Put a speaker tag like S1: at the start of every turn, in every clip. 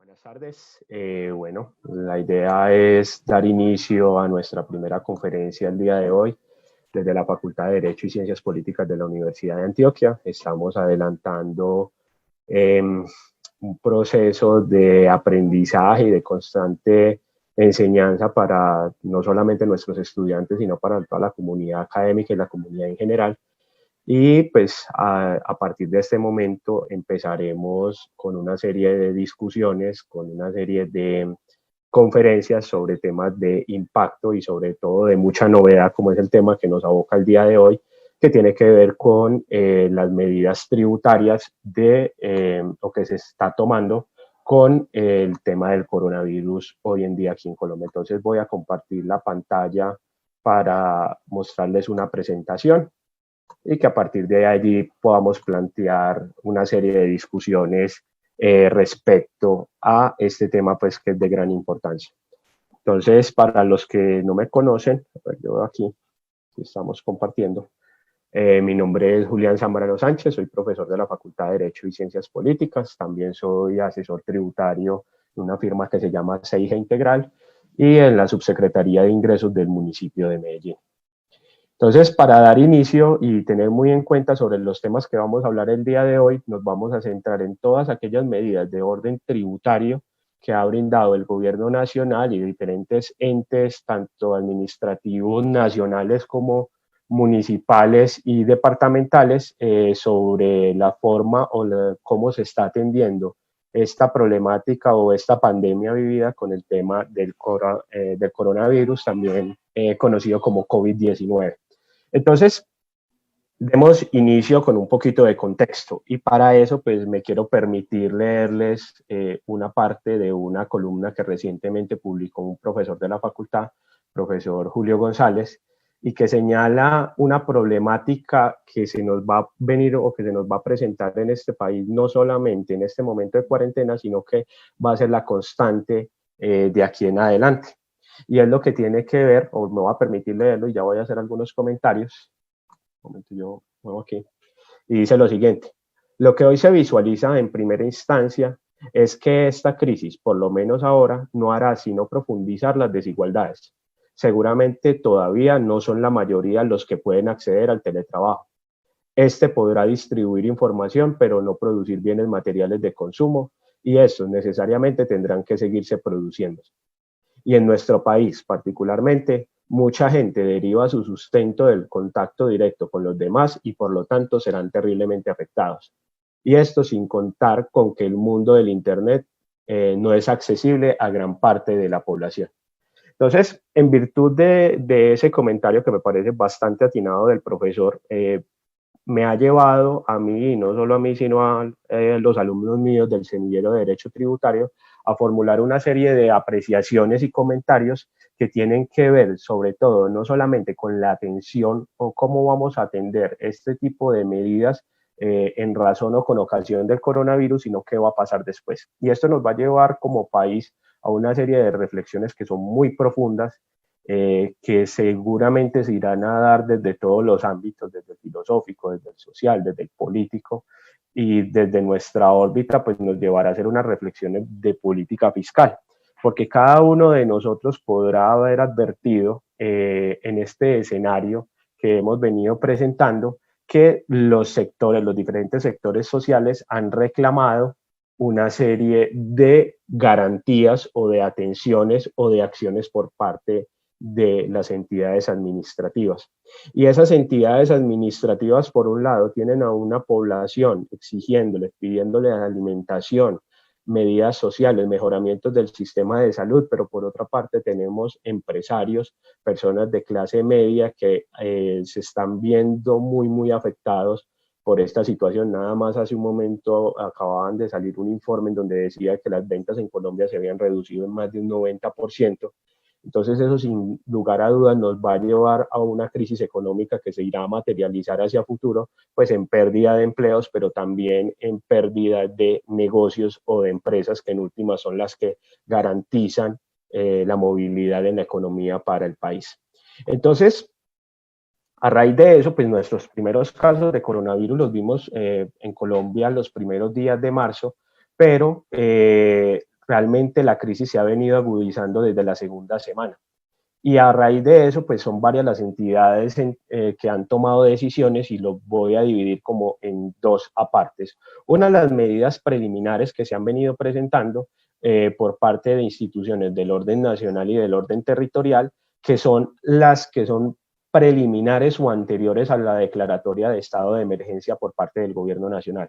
S1: Buenas tardes. Bueno, la idea es dar inicio a nuestra primera conferencia el día de hoy desde la Facultad de Derecho y Ciencias Políticas de la Universidad de Antioquia. Estamos adelantando un proceso de aprendizaje y de constante enseñanza para no solamente nuestros estudiantes, sino para toda la comunidad académica y la comunidad en general. Y pues a partir de este momento empezaremos con una serie de discusiones, con una serie de conferencias sobre temas de impacto y sobre todo de mucha novedad, como es el tema que nos aboca el día de hoy, que tiene que ver con las medidas tributarias de lo que se está tomando con el tema del coronavirus hoy en día aquí en Colombia. Entonces voy a compartir la pantalla para mostrarles una presentación y que a partir de allí podamos plantear una serie de discusiones respecto a este tema, pues que es de gran importancia. Entonces, para los que no me conocen, yo aquí estamos compartiendo. Mi nombre es Julián Zambrano Sánchez, soy profesor de la Facultad de Derecho y Ciencias Políticas, también soy asesor tributario de una firma que se llama Seija Integral y en la Subsecretaría de Ingresos del municipio de Medellín. Entonces, para dar inicio y tener muy en cuenta sobre los temas que vamos a hablar el día de hoy, nos vamos a centrar en todas aquellas medidas de orden tributario que ha brindado el gobierno nacional y diferentes entes, tanto administrativos nacionales como municipales y departamentales, sobre la forma o cómo se está atendiendo esta problemática o esta pandemia vivida con el tema del coronavirus, también conocido como COVID-19. Entonces, demos inicio con un poquito de contexto y para eso pues me quiero permitir leerles una parte de una columna que recientemente publicó un profesor de la facultad, profesor Julio González, y que señala una problemática que se nos va a venir o que se nos va a presentar en este país, no solamente en este momento de cuarentena, sino que va a ser la constante de aquí en adelante. Y es lo que tiene que ver, o me voy a permitir leerlo y ya voy a hacer algunos comentarios. Un momento, yo muevo aquí. Y dice lo siguiente: lo que hoy se visualiza en primera instancia es que esta crisis, por lo menos ahora, no hará sino profundizar las desigualdades. Seguramente todavía no son la mayoría los que pueden acceder al teletrabajo. Este podrá distribuir información, pero no producir bienes materiales de consumo, y estos necesariamente tendrán que seguirse produciendo. Y en nuestro país particularmente, mucha gente deriva su sustento del contacto directo con los demás y por lo tanto serán terriblemente afectados. Y esto sin contar con que el mundo del Internet no es accesible a gran parte de la población. Entonces, en virtud de ese comentario que me parece bastante atinado del profesor, me ha llevado a mí, y no solo a mí, sino a los alumnos míos del semillero de Derecho Tributario, a formular una serie de apreciaciones y comentarios que tienen que ver, sobre todo, no solamente con la atención o cómo vamos a atender este tipo de medidas en razón o con ocasión del coronavirus, sino qué va a pasar después. Y esto nos va a llevar como país a una serie de reflexiones que son muy profundas, que seguramente se irán a dar desde todos los ámbitos, desde el filosófico, desde el social, desde el político, y desde nuestra órbita pues nos llevará a hacer unas reflexiones de política fiscal, porque cada uno de nosotros podrá haber advertido en este escenario que hemos venido presentando que los sectores, los diferentes sectores sociales han reclamado una serie de garantías o de atenciones o de acciones por parte de las entidades administrativas. Y esas entidades administrativas, por un lado, tienen a una población exigiéndoles, pidiéndoles alimentación, medidas sociales, mejoramientos del sistema de salud, pero por otra parte tenemos empresarios, personas de clase media que se están viendo muy afectados por esta situación. Nada más hace un momento acababan de salir un informe en donde decía que las ventas en Colombia se habían reducido en más de un 90%. Entonces eso sin lugar a dudas nos va a llevar a una crisis económica que se irá a materializar hacia futuro, pues en pérdida de empleos, pero también en pérdida de negocios o de empresas que en últimas son las que garantizan la movilidad en la economía para el país. Entonces, a raíz de eso, pues nuestros primeros casos de coronavirus los vimos en Colombia los primeros días de marzo, pero realmente la crisis se ha venido agudizando desde la segunda semana. Y a raíz de eso, pues son varias las entidades que han tomado decisiones y lo voy a dividir como en dos apartes. Una, las medidas preliminares que se han venido presentando por parte de instituciones del orden nacional y del orden territorial, que son las que son preliminares o anteriores a la declaratoria de estado de emergencia por parte del gobierno nacional.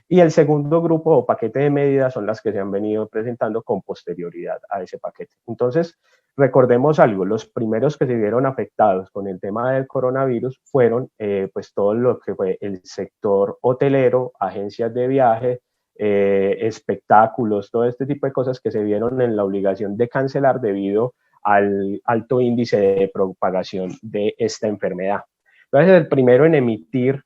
S1: Y el segundo grupo o paquete de medidas son las que se han venido presentando con posterioridad a ese paquete. Entonces, recordemos algo, los primeros que se vieron afectados con el tema del coronavirus fueron pues todo lo que fue el sector hotelero, agencias de viaje, espectáculos, todo este tipo de cosas que se vieron en la obligación de cancelar debido al alto índice de propagación de esta enfermedad. Entonces, el primero en emitir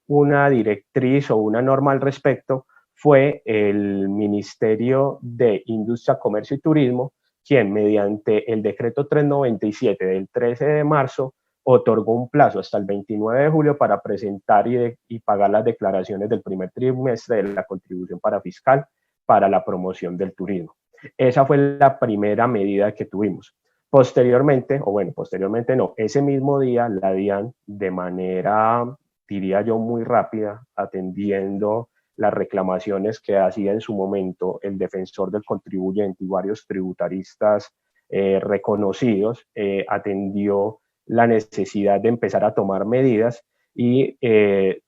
S1: una directriz o una norma al respecto fue el Ministerio de Industria, Comercio y Turismo, quien mediante el decreto 397 del 13 de marzo otorgó un plazo hasta el 29 de julio para presentar y pagar las declaraciones del primer trimestre de la contribución para fiscal para la promoción del turismo. Esa fue la primera medida que tuvimos. Posteriormente, o bueno, posteriormente no, ese mismo día la DIAN de manera, diría yo, muy rápida, atendiendo las reclamaciones que hacía en su momento el defensor del contribuyente y varios tributaristas reconocidos, atendió la necesidad de empezar a tomar medidas y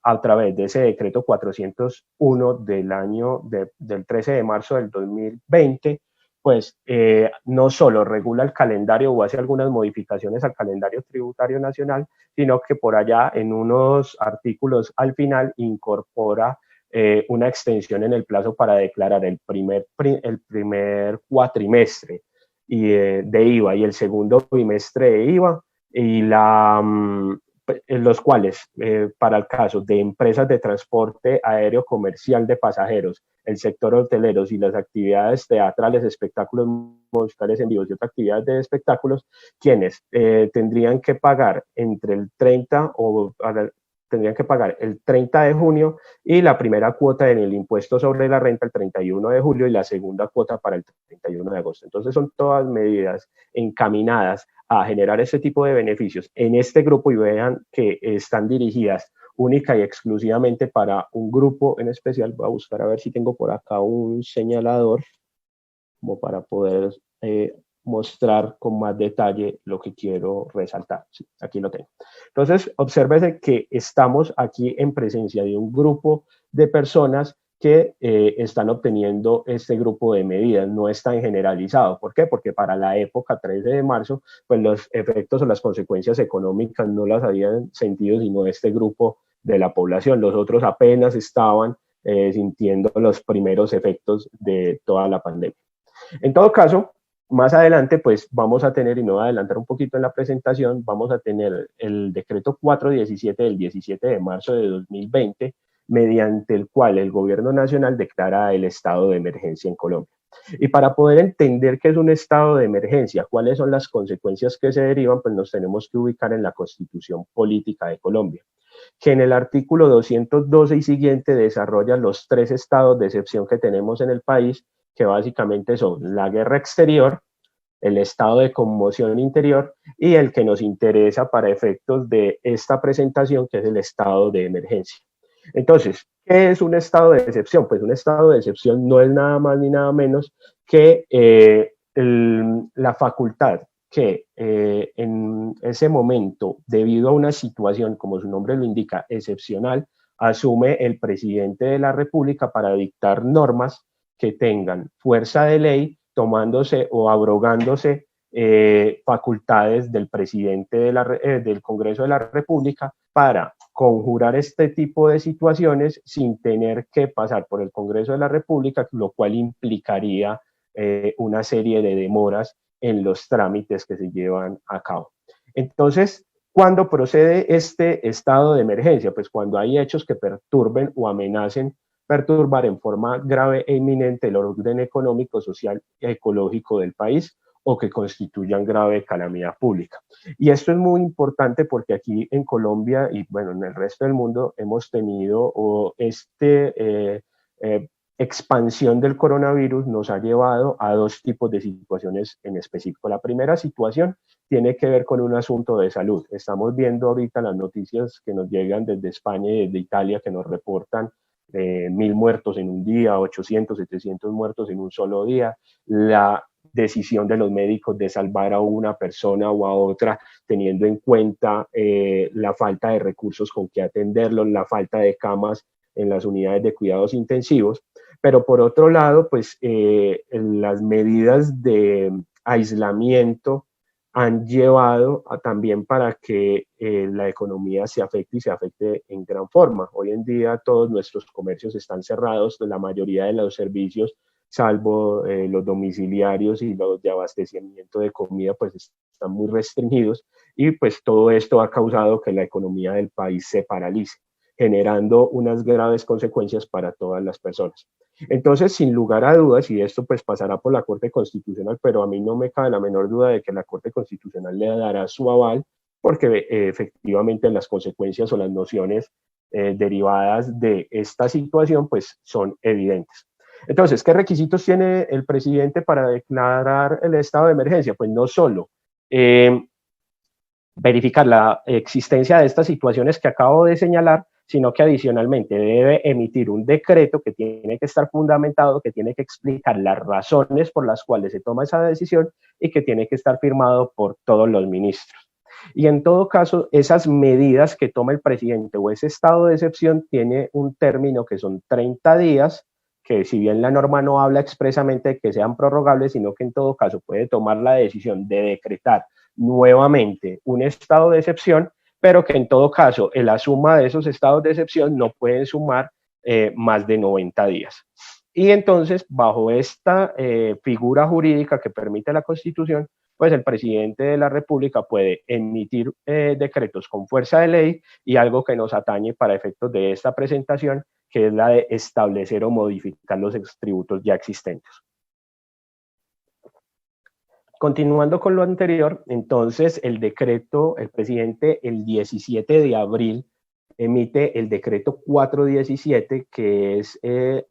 S1: a través de ese decreto 401 del 13 de marzo del 2020, pues no solo regula el calendario o hace algunas modificaciones al calendario tributario nacional, sino que por allá en unos artículos al final incorpora una extensión en el plazo para declarar el primer cuatrimestre de IVA y el segundo bimestre de IVA, y los cuales, para el caso de empresas de transporte aéreo comercial de pasajeros, el sector hotelero y las actividades teatrales, espectáculos musicales en vivo y otras actividades de espectáculos, quienes tendrían que pagar entre el 30 o tendrían que pagar el 30 de junio y la primera cuota en el impuesto sobre la renta el 31 de julio y la segunda cuota para el 31 de agosto. Entonces son todas medidas encaminadas a generar ese tipo de beneficios en este grupo, y vean que están dirigidas única y exclusivamente para un grupo en especial. Voy a buscar a ver si tengo por acá un señalador como para poder mostrar con más detalle lo que quiero resaltar. Sí, aquí lo tengo. Entonces, obsérvese que estamos aquí en presencia de un grupo de personas que están obteniendo este grupo de medidas, no es tan generalizado. ¿Por qué? Porque para la época 13 de marzo, pues los efectos o las consecuencias económicas no las habían sentido sino este grupo de la población. Los otros apenas estaban sintiendo los primeros efectos de toda la pandemia. En todo caso, más adelante, pues vamos a tener, y me voy a adelantar un poquito en la presentación, vamos a tener el decreto 417 del 17 de marzo de 2020, mediante el cual el gobierno nacional declara el estado de emergencia en Colombia. Y para poder entender qué es un estado de emergencia, cuáles son las consecuencias que se derivan, pues nos tenemos que ubicar en la Constitución Política de Colombia, que en el artículo 212 y siguiente desarrolla los 3 estados de excepción que tenemos en el país, que básicamente son la guerra exterior, el estado de conmoción interior y el que nos interesa para efectos de esta presentación, que es el estado de emergencia. Entonces, ¿qué es un estado de excepción? Pues un estado de excepción no es nada más ni nada menos que la facultad que en ese momento, debido a una situación, como su nombre lo indica, excepcional, asume el presidente de la República para dictar normas que tengan fuerza de ley, tomándose o abrogándose facultades del presidente del Congreso de la República para conjurar este tipo de situaciones sin tener que pasar por el Congreso de la República, lo cual implicaría una serie de demoras en los trámites que se llevan a cabo. Entonces, ¿cuándo procede este estado de emergencia? Pues cuando hay hechos que perturben o amenacen perturbar en forma grave e inminente el orden económico, social y ecológico del país, o que constituyan grave calamidad pública. Y esto es muy importante porque aquí en Colombia y bueno, en el resto del mundo hemos tenido expansión del coronavirus nos ha llevado a dos tipos de situaciones en específico. La primera situación tiene que ver con un asunto de salud. Estamos viendo ahorita las noticias que nos llegan desde España y desde Italia que nos reportan 1.000 muertos en un día, 800, 700 muertos en un solo día. La decisión de los médicos de salvar a una persona o a otra, teniendo en cuenta la falta de recursos con que atenderlos, la falta de camas en las unidades de cuidados intensivos. Pero por otro lado, pues las medidas de aislamiento han llevado también para que la economía se afecte y se afecte en gran forma. Hoy en día todos nuestros comercios están cerrados, la mayoría de los servicios, salvo los domiciliarios y los de abastecimiento de comida, pues están muy restringidos y pues todo esto ha causado que la economía del país se paralice, generando unas graves consecuencias para todas las personas. Entonces, sin lugar a dudas, y esto pues pasará por la Corte Constitucional, pero a mí no me cabe la menor duda de que la Corte Constitucional le dará su aval, porque efectivamente las consecuencias o las nociones derivadas de esta situación pues son evidentes. Entonces, ¿qué requisitos tiene el presidente para declarar el estado de emergencia? Pues no solo verificar la existencia de estas situaciones que acabo de señalar, sino que adicionalmente debe emitir un decreto que tiene que estar fundamentado, que tiene que explicar las razones por las cuales se toma esa decisión y que tiene que estar firmado por todos los ministros. Y en todo caso, esas medidas que toma el presidente o ese estado de excepción tiene un término que son 30 días, que si bien la norma no habla expresamente de que sean prorrogables, sino que en todo caso puede tomar la decisión de decretar nuevamente un estado de excepción, pero que en todo caso en la suma de esos estados de excepción no pueden sumar más de 90 días. Y entonces, bajo esta figura jurídica que permite la Constitución, pues el presidente de la República puede emitir decretos con fuerza de ley y algo que nos atañe para efectos de esta presentación, que es la de establecer o modificar los tributos ya existentes. Continuando con lo anterior, entonces el decreto, el presidente el 17 de abril emite el decreto 417, que es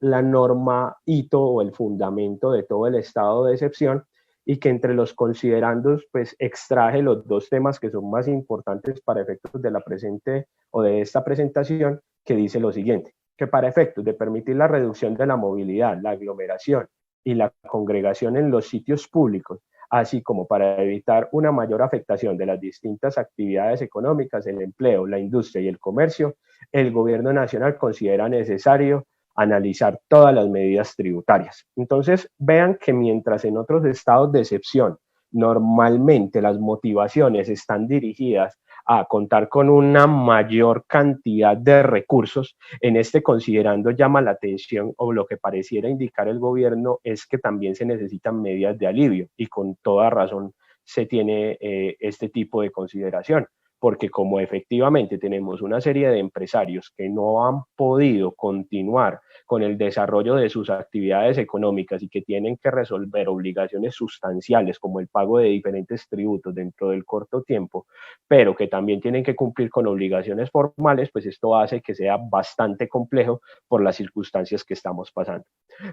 S1: la norma hito o el fundamento de todo el estado de excepción, y que entre los considerandos pues extraje los dos temas que son más importantes para efectos de la presente o de esta presentación, que dice lo siguiente: que para efectos de permitir la reducción de la movilidad, la aglomeración y la congregación en los sitios públicos, así como para evitar una mayor afectación de las distintas actividades económicas, el empleo, la industria y el comercio, el gobierno nacional considera necesario analizar todas las medidas tributarias. Entonces, vean que mientras en otros estados de excepción normalmente las motivaciones están dirigidas a contar con una mayor cantidad de recursos, en este considerando llama la atención, o lo que pareciera indicar el gobierno es que también se necesitan medidas de alivio, y con toda razón se tiene este tipo de consideración, porque como efectivamente tenemos una serie de empresarios que no han podido continuar con el desarrollo de sus actividades económicas y que tienen que resolver obligaciones sustanciales como el pago de diferentes tributos dentro del corto tiempo, pero que también tienen que cumplir con obligaciones formales, pues esto hace que sea bastante complejo por las circunstancias que estamos pasando.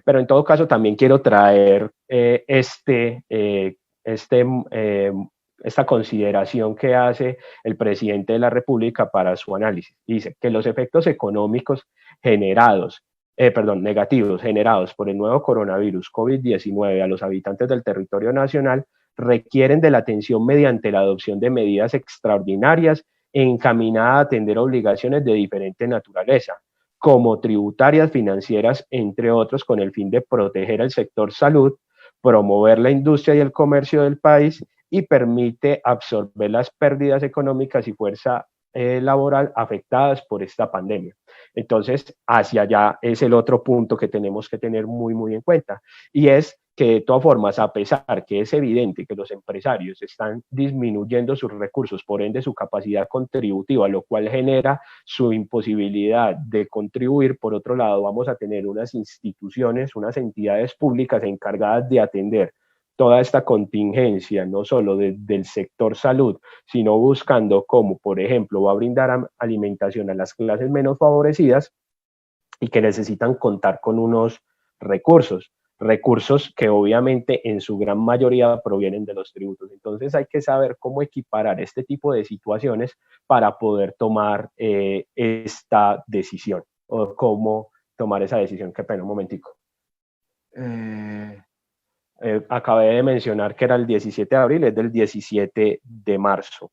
S1: Pero en todo caso también quiero traer esta consideración que hace el presidente de la República para su análisis. Dice que los efectos económicos negativos generados por el nuevo coronavirus COVID-19 a los habitantes del territorio nacional requieren de la atención mediante la adopción de medidas extraordinarias encaminadas a atender obligaciones de diferente naturaleza, como tributarias, financieras, entre otros, con el fin de proteger el sector salud, promover la industria y el comercio del país y permite absorber las pérdidas económicas y fuerza laboral afectadas por esta pandemia. Entonces, hacia allá es el otro punto que tenemos que tener muy, muy en cuenta, y es que de todas formas, a pesar que es evidente que los empresarios están disminuyendo sus recursos, por ende su capacidad contributiva, lo cual genera su imposibilidad de contribuir, por otro lado vamos a tener unas instituciones, unas entidades públicas encargadas de atender toda esta contingencia, no solo del sector salud, sino buscando cómo, por ejemplo, va a brindar alimentación a las clases menos favorecidas y que necesitan contar con unos recursos que obviamente en su gran mayoría provienen de los tributos. Entonces hay que saber cómo equiparar este tipo de situaciones para poder tomar esta decisión, o cómo tomar esa decisión. Qué pena, un momentico. Acabé de mencionar que era el 17 de abril, es del 17 de marzo.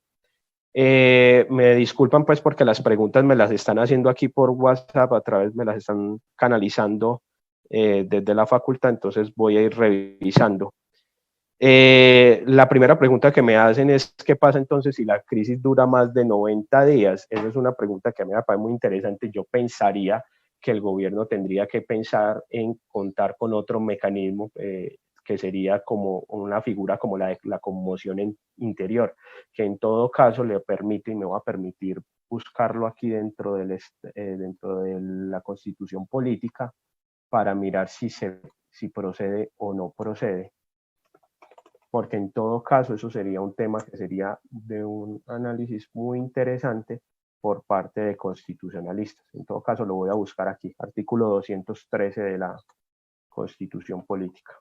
S1: Me disculpan pues porque las preguntas me las están haciendo aquí por WhatsApp, a través me las están canalizando desde la facultad, entonces voy a ir revisando. La primera pregunta que me hacen es ¿qué pasa entonces si la crisis dura más de 90 días? Esa es una pregunta que a mí me parece muy interesante. Yo pensaría que el gobierno tendría que pensar en contar con otro mecanismo que sería como una figura como la de la conmoción interior, que en todo caso le permite, y me va a permitir buscarlo aquí dentro de la Constitución Política para mirar si procede o no procede, porque en todo caso eso sería un tema que sería de un análisis muy interesante por parte de constitucionalistas. En todo caso lo voy a buscar aquí, artículo 213 de la Constitución Política.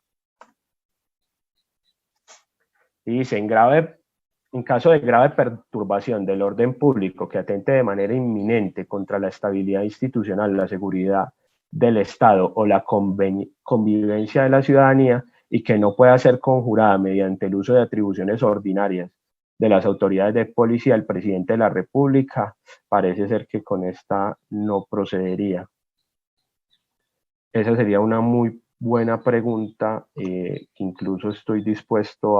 S1: Y dice, en caso de grave perturbación del orden público que atente de manera inminente contra la estabilidad institucional, la seguridad del Estado o la convivencia de la ciudadanía, y que no pueda ser conjurada mediante el uso de atribuciones ordinarias de las autoridades de policía, el presidente de la República, parece ser que con esta no procedería. Esa sería una muy buena pregunta, incluso estoy dispuesto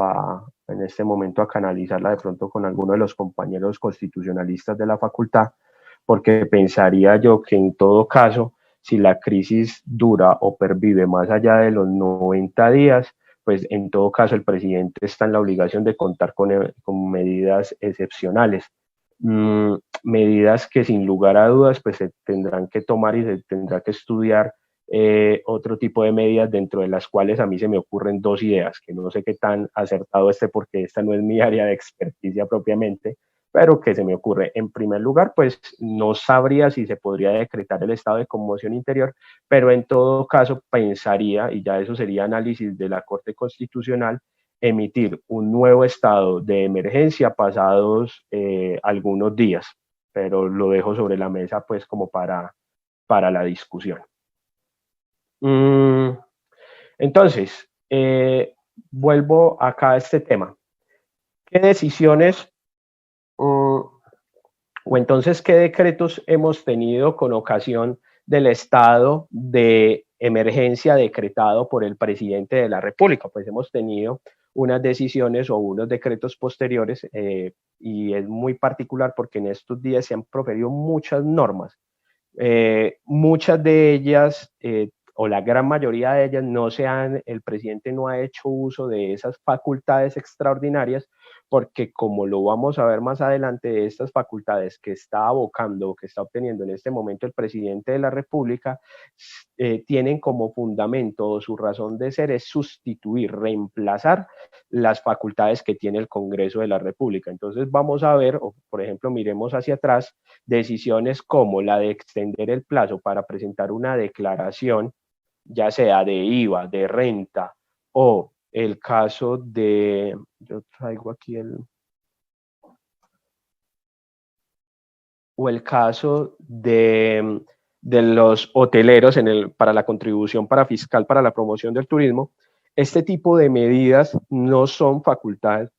S1: en este momento a canalizarla de pronto con alguno de los compañeros constitucionalistas de la facultad, porque pensaría yo que en todo caso, si la crisis dura o pervive más allá de los 90 días, pues en todo caso el presidente está en la obligación de contar con medidas excepcionales. Medidas que sin lugar a dudas pues se tendrán que tomar y se tendrá que estudiar otro tipo de medidas, dentro de las cuales a mí se me ocurren dos ideas, que no sé qué tan acertado esté porque esta no es mi área de experticia propiamente, pero que se me ocurre. En primer lugar, pues no sabría si se podría decretar el estado de conmoción interior, pero en todo caso pensaría, y ya eso sería análisis de la Corte Constitucional, emitir un nuevo estado de emergencia pasados algunos días, pero lo dejo sobre la mesa pues como para la discusión. Entonces, vuelvo acá a este tema. ¿Qué decisiones o entonces qué decretos hemos tenido con ocasión del estado de emergencia decretado por el presidente de la República? Pues hemos tenido unas decisiones o unos decretos posteriores y es muy particular porque en estos días se han proferido muchas normas. Muchas de ellas o la gran mayoría de ellas el presidente no ha hecho uso de esas facultades extraordinarias, porque como lo vamos a ver más adelante, estas facultades que está abocando, que está obteniendo en este momento el presidente de la República, tienen como fundamento o su razón de ser es sustituir, reemplazar las facultades que tiene el Congreso de la República. Entonces vamos a ver, o por ejemplo, miremos hacia atrás, decisiones como la de extender el plazo para presentar una declaración, ya sea de IVA, de renta, o el caso de, yo traigo aquí o el caso de los hoteleros para la contribución para fiscal para la promoción del turismo. Este tipo de medidas no son facultades,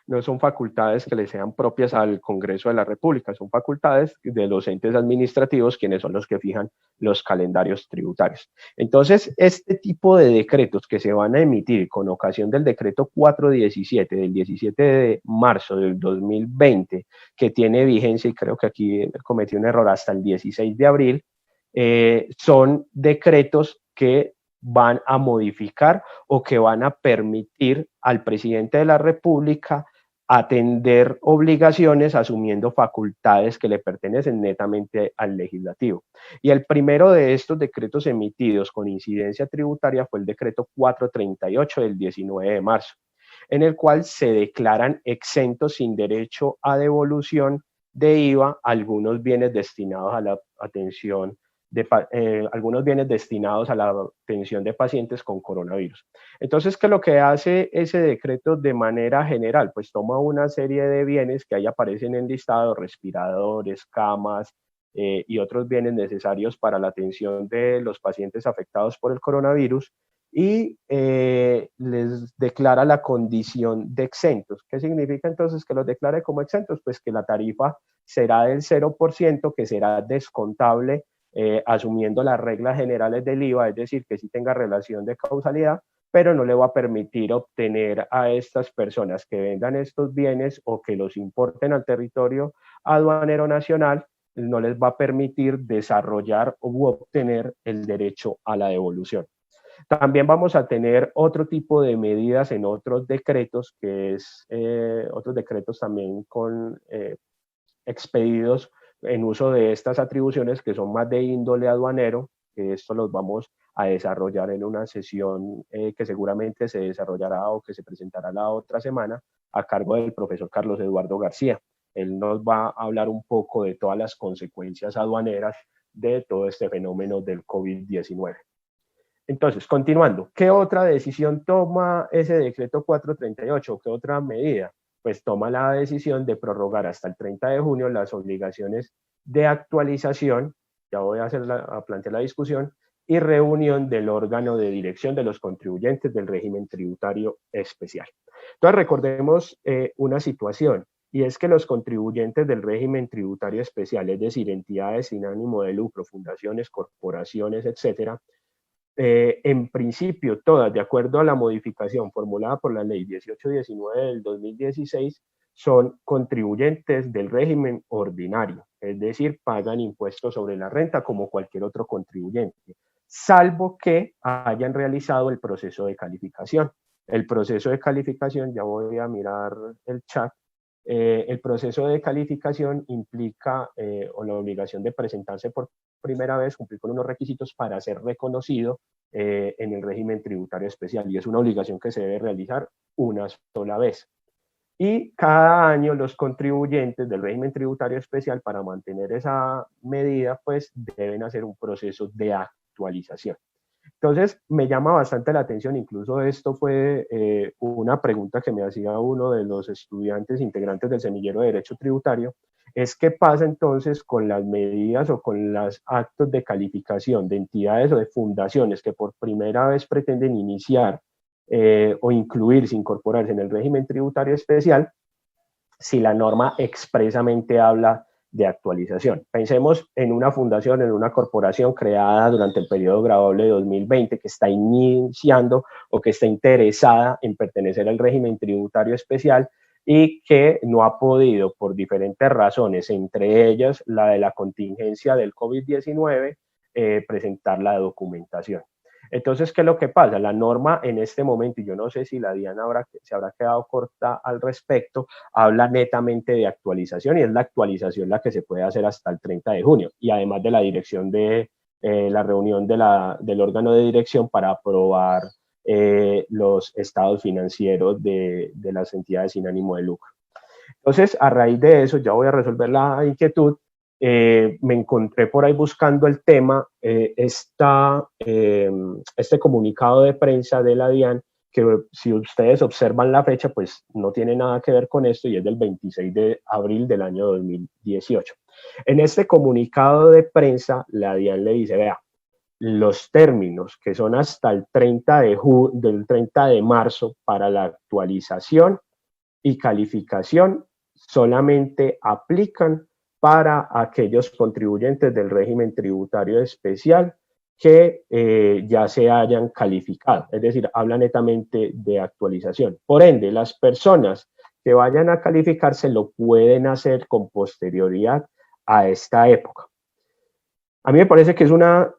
S1: no son facultades que le sean propias al Congreso de la República, son facultades de los entes administrativos, quienes son los que fijan los calendarios tributarios. Entonces, este tipo de decretos que se van a emitir con ocasión del decreto 417 del 17 de marzo del 2020, que tiene vigencia, y creo que aquí cometí un error, hasta el 16 de abril, son decretos que van a modificar o que van a permitir al presidente de la República atender obligaciones asumiendo facultades que le pertenecen netamente al legislativo. Y el primero de estos decretos emitidos con incidencia tributaria fue el decreto 438 del 19 de marzo, en el cual se declaran exentos sin derecho a devolución de IVA algunos bienes destinados a la atención algunos bienes destinados a la atención de pacientes con coronavirus. Entonces, ¿qué es lo que hace ese decreto de manera general? Pues toma una serie de bienes que ahí aparecen en listado, respiradores, camas, y otros bienes necesarios para la atención de los pacientes afectados por el coronavirus, y les declara la condición de exentos. ¿Qué significa entonces que los declare como exentos? Pues que la tarifa será del 0%, que será descontable asumiendo las reglas generales del IVA, es decir, que sí tenga relación de causalidad, pero no le va a permitir obtener a estas personas que vendan estos bienes o que los importen al territorio aduanero nacional, no les va a permitir desarrollar u obtener el derecho a la devolución. También vamos a tener otro tipo de medidas en otros decretos, que es otros decretos también con expedidos en uso de estas atribuciones que son más de índole aduanero, que esto los vamos a desarrollar en una sesión que seguramente se desarrollará o que se presentará la otra semana a cargo del profesor Carlos Eduardo García. Él nos va a hablar un poco de todas las consecuencias aduaneras de todo este fenómeno del COVID-19. Entonces, continuando, ¿qué otra decisión toma ese decreto 438? ¿Qué otra medida? Pues toma la decisión de prorrogar hasta el 30 de junio las obligaciones de actualización, ya voy a plantear la discusión, y reunión del órgano de dirección de los contribuyentes del régimen tributario especial. Entonces, recordemos una situación, y es que los contribuyentes del régimen tributario especial, es decir, entidades sin ánimo de lucro, fundaciones, corporaciones, etcétera, en principio, todas, de acuerdo a la modificación formulada por la ley 1819 del 2016, son contribuyentes del régimen ordinario, es decir, pagan impuestos sobre la renta como cualquier otro contribuyente, salvo que hayan realizado el proceso de calificación. El proceso de calificación, ya voy a mirar el chat, el proceso de calificación implica o la obligación de presentarse por primera vez, cumplir con unos requisitos para ser reconocido en el régimen tributario especial, y es una obligación que se debe realizar una sola vez. Y cada año los contribuyentes del régimen tributario especial, para mantener esa medida, pues deben hacer un proceso de actualización. Entonces, me llama bastante la atención, incluso esto fue una pregunta que me hacía uno de los estudiantes integrantes del semillero de Derecho Tributario, es qué pasa entonces con las medidas o con los actos de calificación de entidades o de fundaciones que por primera vez pretenden iniciar o incluirse, incorporarse en el régimen tributario especial, si la norma expresamente habla de actualización. Pensemos en una fundación, en una corporación creada durante el periodo graduable de 2020 que está iniciando o que está interesada en pertenecer al régimen tributario especial y que no ha podido, por diferentes razones, entre ellas la de la contingencia del COVID-19, presentar la documentación. Entonces, ¿qué es lo que pasa? La norma en este momento, y yo no sé si la Diana se habrá quedado corta al respecto, habla netamente de actualización, y es la actualización la que se puede hacer hasta el 30 de junio, y además de la dirección de la reunión del órgano de dirección para aprobar los estados financieros de las entidades sin ánimo de lucro. Entonces, a raíz de eso, ya voy a resolver la inquietud. Me encontré por ahí buscando el tema, este comunicado de prensa de la DIAN, que si ustedes observan la fecha, pues no tiene nada que ver con esto, y es del 26 de abril del año 2018. En este comunicado de prensa, la DIAN le dice, vea, los términos que son hasta el 30 de marzo para la actualización y calificación solamente aplican para aquellos contribuyentes del régimen tributario especial que ya se hayan calificado, es decir, habla netamente de actualización. Por ende, las personas que vayan a calificarse lo pueden hacer con posterioridad a esta época. A mí me parece que es una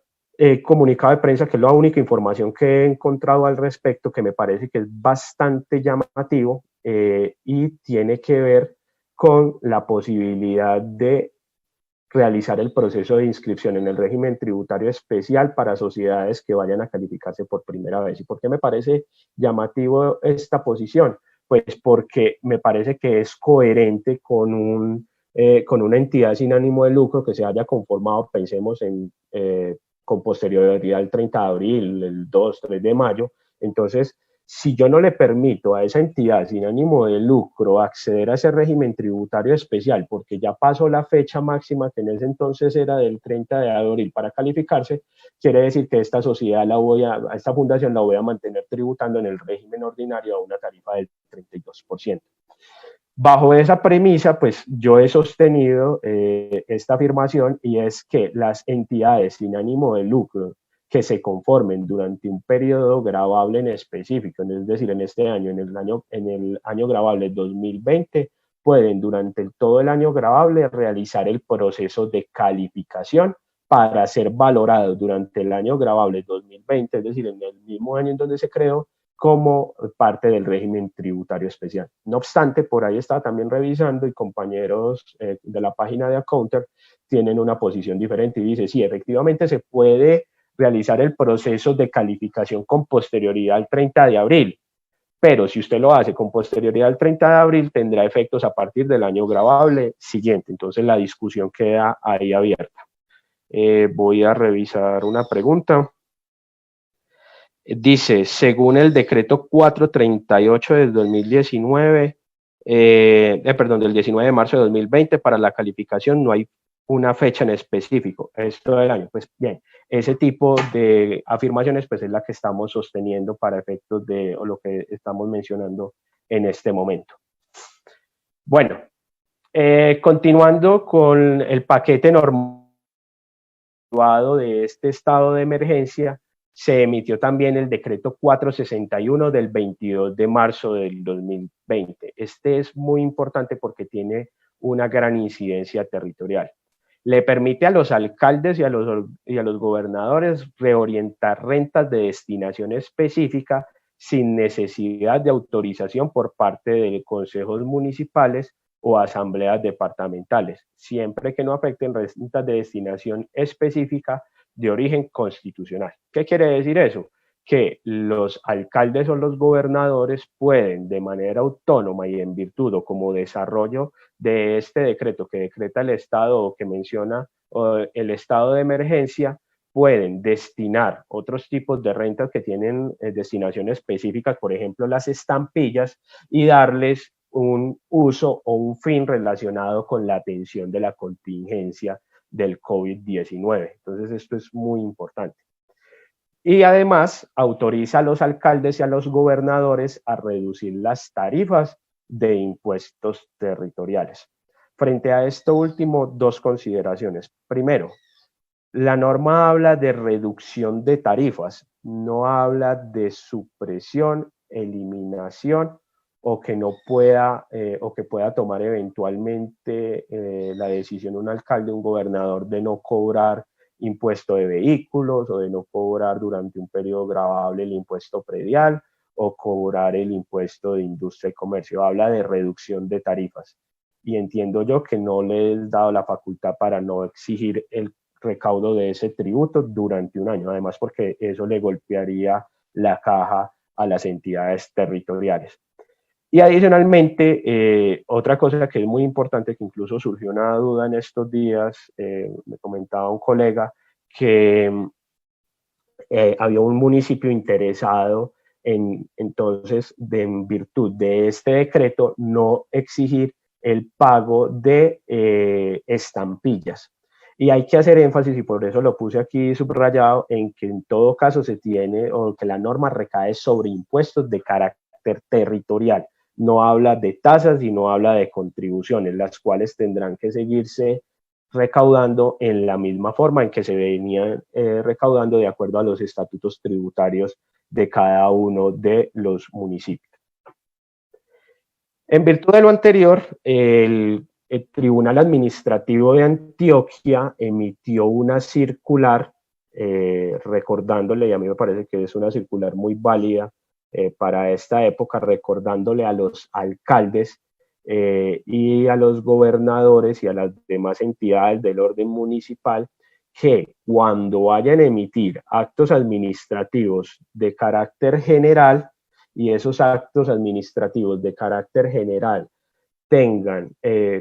S1: comunicado de prensa, que es la única información que he encontrado al respecto, que me parece que es bastante llamativo y tiene que ver con la posibilidad de realizar el proceso de inscripción en el régimen tributario especial para sociedades que vayan a calificarse por primera vez. ¿Y por qué me parece llamativo esta posición? Pues porque me parece que es coherente con un con una entidad sin ánimo de lucro que se haya conformado, pensemos con posterioridad al 30 de abril, el 2, 3 de mayo. Entonces, si yo no le permito a esa entidad sin ánimo de lucro acceder a ese régimen tributario especial, porque ya pasó la fecha máxima que en ese entonces era del 30 de abril para calificarse, quiere decir que esta sociedad a esta fundación la voy a mantener tributando en el régimen ordinario a una tarifa del 32%. Bajo esa premisa, pues yo he sostenido esta afirmación, y es que las entidades sin ánimo de lucro que se conformen durante un periodo gravable en específico, es decir, en este año, en el año gravable 2020, pueden durante todo el año gravable realizar el proceso de calificación para ser valorados durante el año gravable 2020, es decir, en el mismo año en donde se creó, como parte del régimen tributario especial. No obstante, por ahí estaba también revisando, y compañeros de la página de Accounter tienen una posición diferente y dice, sí, efectivamente se puede realizar el proceso de calificación con posterioridad al 30 de abril, pero si usted lo hace con posterioridad al 30 de abril, tendrá efectos a partir del año gravable siguiente. Entonces la discusión queda ahí abierta. Voy a revisar una pregunta. Dice, según el decreto 438 del 2019, perdón, del 19 de marzo de 2020, para la calificación no hay una fecha en específico, esto del año. Pues bien, ese tipo de afirmaciones pues es la que estamos sosteniendo para efectos de o lo que estamos mencionando en este momento. Bueno, continuando con el paquete normativo de este estado de emergencia, se emitió también el decreto 461 del 22 de marzo del 2020. Este es muy importante porque tiene una gran incidencia territorial. Le permite a los alcaldes y a los gobernadores reorientar rentas de destinación específica sin necesidad de autorización por parte de consejos municipales o asambleas departamentales, siempre que no afecten rentas de destinación específica de origen constitucional. ¿Qué quiere decir eso? Que los alcaldes o los gobernadores pueden, de manera autónoma y en virtud o como desarrollo de este decreto que decreta el Estado o que menciona el estado de emergencia, pueden destinar otros tipos de rentas que tienen destinación específica, por ejemplo las estampillas, y darles un uso o un fin relacionado con la atención de la contingencia del COVID-19. Entonces esto es muy importante. Y además autoriza a los alcaldes y a los gobernadores a reducir las tarifas de impuestos territoriales. Frente a esto último, dos consideraciones. Primero, la norma habla de reducción de tarifas, no habla de supresión, eliminación o que no pueda o que pueda tomar eventualmente la decisión un alcalde, un gobernador de no cobrar impuesto de vehículos o de no cobrar durante un periodo gravable el impuesto predial o cobrar el impuesto de industria y comercio. Habla de reducción de tarifas. Y entiendo yo que no le he dado la facultad para no exigir el recaudo de ese tributo durante un año, además porque eso le golpearía la caja a las entidades territoriales. Y adicionalmente, otra cosa que es muy importante, que incluso surgió una duda en estos días, me comentaba un colega que había un municipio interesado en, entonces, en virtud de este decreto, no exigir el pago de estampillas. Y hay que hacer énfasis, y por eso lo puse aquí subrayado, en que en todo caso se tiene, o que la norma recae sobre impuestos de carácter territorial. No habla de tasas y no habla de contribuciones, las cuales tendrán que seguirse recaudando en la misma forma en que se venían recaudando de acuerdo a los estatutos tributarios de cada uno de los municipios. En virtud de lo anterior, el Tribunal Administrativo de Antioquia emitió una circular recordándole, y a mí me parece que es una circular muy válida para esta época, recordándole a los alcaldes y a los gobernadores y a las demás entidades del orden municipal que cuando vayan a emitir actos administrativos de carácter general, y esos actos administrativos de carácter general tengan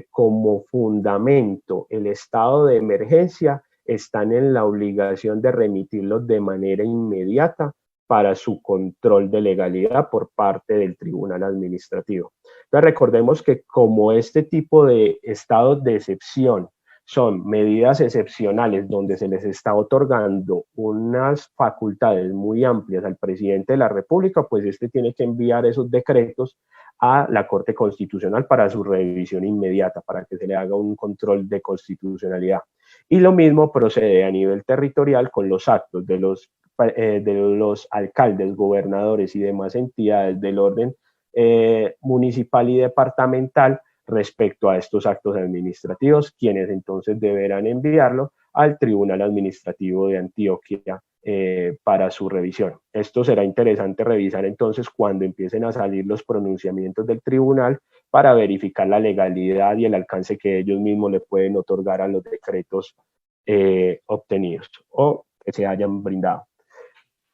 S1: como fundamento el estado de emergencia están en la obligación de remitirlos de manera inmediata para su control de legalidad por parte del Tribunal Administrativo. Entonces recordemos que como este tipo de estados de excepción son medidas excepcionales donde se les está otorgando unas facultades muy amplias al presidente de la República, pues este tiene que enviar esos decretos a la Corte Constitucional para su revisión inmediata, para que se le haga un control de constitucionalidad. Y lo mismo procede a nivel territorial con los actos de los alcaldes, gobernadores y demás entidades del orden municipal y departamental respecto a estos actos administrativos, quienes entonces deberán enviarlo al Tribunal Administrativo de Antioquia para su revisión. Esto será interesante revisar entonces cuando empiecen a salir los pronunciamientos del tribunal para verificar la legalidad y el alcance que ellos mismos le pueden otorgar a los decretos obtenidos o que se hayan brindado.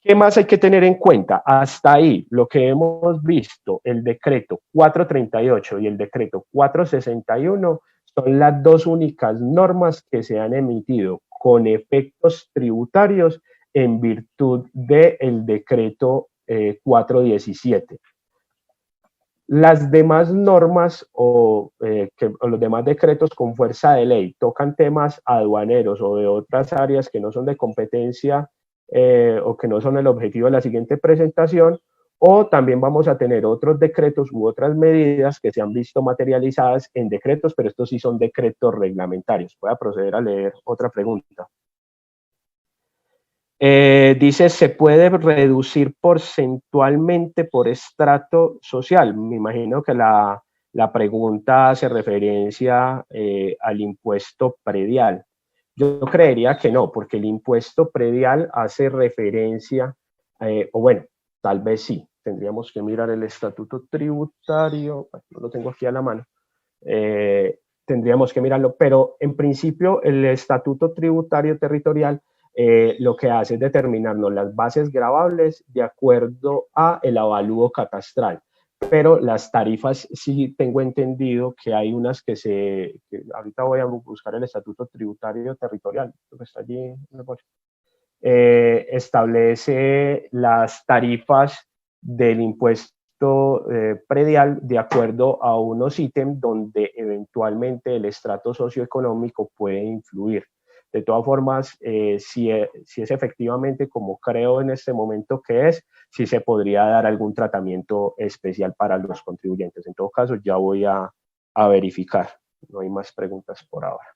S1: ¿Qué más hay que tener en cuenta? Hasta ahí, lo que hemos visto, el decreto 438 y el decreto 461 son las dos únicas normas que se han emitido con efectos tributarios en virtud del decreto 417. Las demás normas o los demás decretos con fuerza de ley tocan temas aduaneros o de otras áreas que no son de competencia o que no son el objetivo de la siguiente presentación, o también vamos a tener otros decretos u otras medidas que se han visto materializadas en decretos, pero estos sí son decretos reglamentarios. Voy a proceder a leer otra pregunta. Dice, ¿se puede reducir porcentualmente por estrato social? Me imagino que la pregunta hace referencia al impuesto predial. Yo creería que no, porque el impuesto predial hace referencia, o bueno, tal vez sí, tendríamos que mirar el estatuto tributario, no lo tengo aquí a la mano, tendríamos que mirarlo, pero en principio el estatuto tributario territorial lo que hace es determinarnos las bases gravables de acuerdo a el avalúo catastral. Pero las tarifas sí tengo entendido que hay unas que ahorita voy a buscar el estatuto tributario territorial, que está allí, establece las tarifas del impuesto predial de acuerdo a unos ítems donde eventualmente el estrato socioeconómico puede influir. De todas formas, si es efectivamente como creo en este momento que es, sí se podría dar algún tratamiento especial para los contribuyentes. En todo caso, ya voy a verificar. No hay más preguntas por ahora.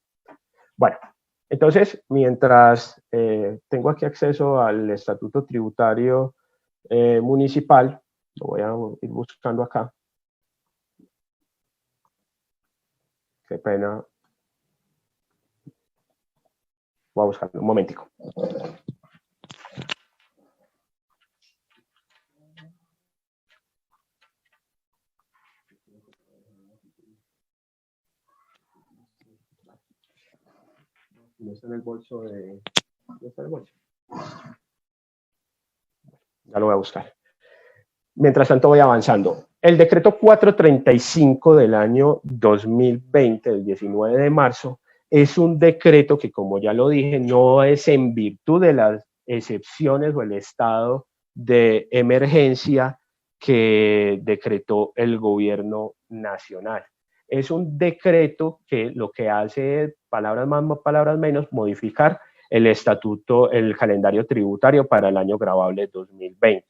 S1: Bueno, entonces, mientras tengo aquí acceso al estatuto tributario municipal, lo voy a ir buscando acá. Qué pena. Voy a buscarlo, un momentico. No está en el bolso de... ¿No está en el bolso? Ya lo voy a buscar. Mientras tanto voy avanzando. El decreto 435 del año 2020, del 19 de marzo, es un decreto que, como ya lo dije, no es en virtud de las excepciones o el estado de emergencia que decretó el gobierno nacional. Es un decreto que lo que hace es, palabras más, palabras menos, modificar el estatuto, el calendario tributario para el año gravable 2020.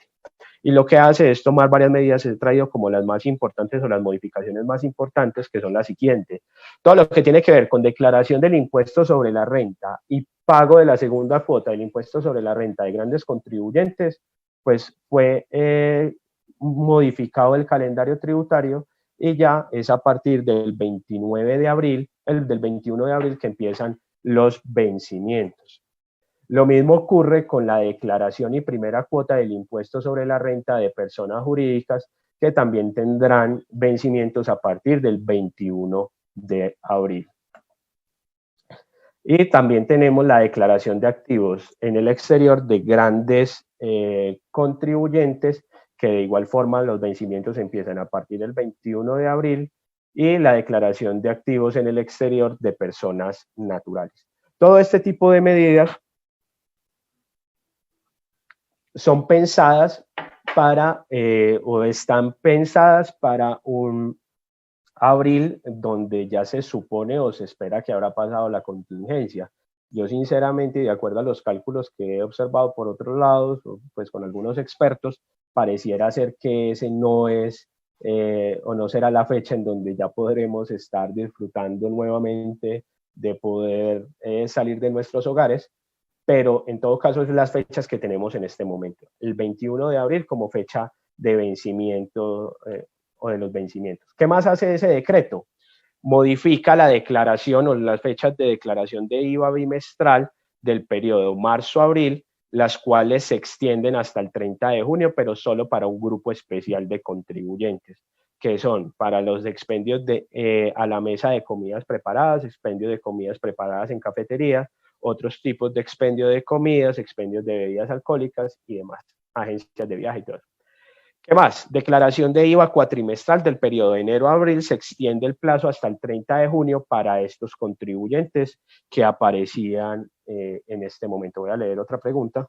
S1: Y lo que hace es tomar varias medidas, he traído como las más importantes o las modificaciones más importantes, que son las siguientes. Todo lo que tiene que ver con declaración del impuesto sobre la renta y pago de la segunda cuota del impuesto sobre la renta de grandes contribuyentes, pues fue modificado el calendario tributario y ya es a partir del 29 de abril, del 21 de abril que empiezan los vencimientos. Lo mismo ocurre con la declaración y primera cuota del impuesto sobre la renta de personas jurídicas, que también tendrán vencimientos a partir del 21 de abril. Y también tenemos la declaración de activos en el exterior de grandes contribuyentes, que de igual forma los vencimientos empiezan a partir del 21 de abril y la declaración de activos en el exterior de personas naturales. Todo este tipo de medidas son pensadas para, o están pensadas para un abril donde ya se supone o se espera que habrá pasado la contingencia. Yo sinceramente, de acuerdo a los cálculos que he observado por otros lados, pues con algunos expertos, pareciera ser que ese no es o no será la fecha en donde ya podremos estar disfrutando nuevamente de poder salir de nuestros hogares, pero en todo caso es las fechas que tenemos en este momento. El 21 de abril como fecha de vencimiento o de los vencimientos. ¿Qué más hace ese decreto? Modifica la declaración o las fechas de declaración de IVA bimestral del periodo marzo-abril, las cuales se extienden hasta el 30 de junio, pero solo para un grupo especial de contribuyentes, que son para los expendios a la mesa de comidas preparadas, expendio de comidas preparadas en cafetería, otros tipos de expendio de comidas, expendios de bebidas alcohólicas y demás, agencias de viaje y todo eso. ¿Qué más? Declaración de IVA cuatrimestral del periodo de enero a abril. Se extiende el plazo hasta el 30 de junio para estos contribuyentes que aparecían en este momento. Voy a leer otra pregunta.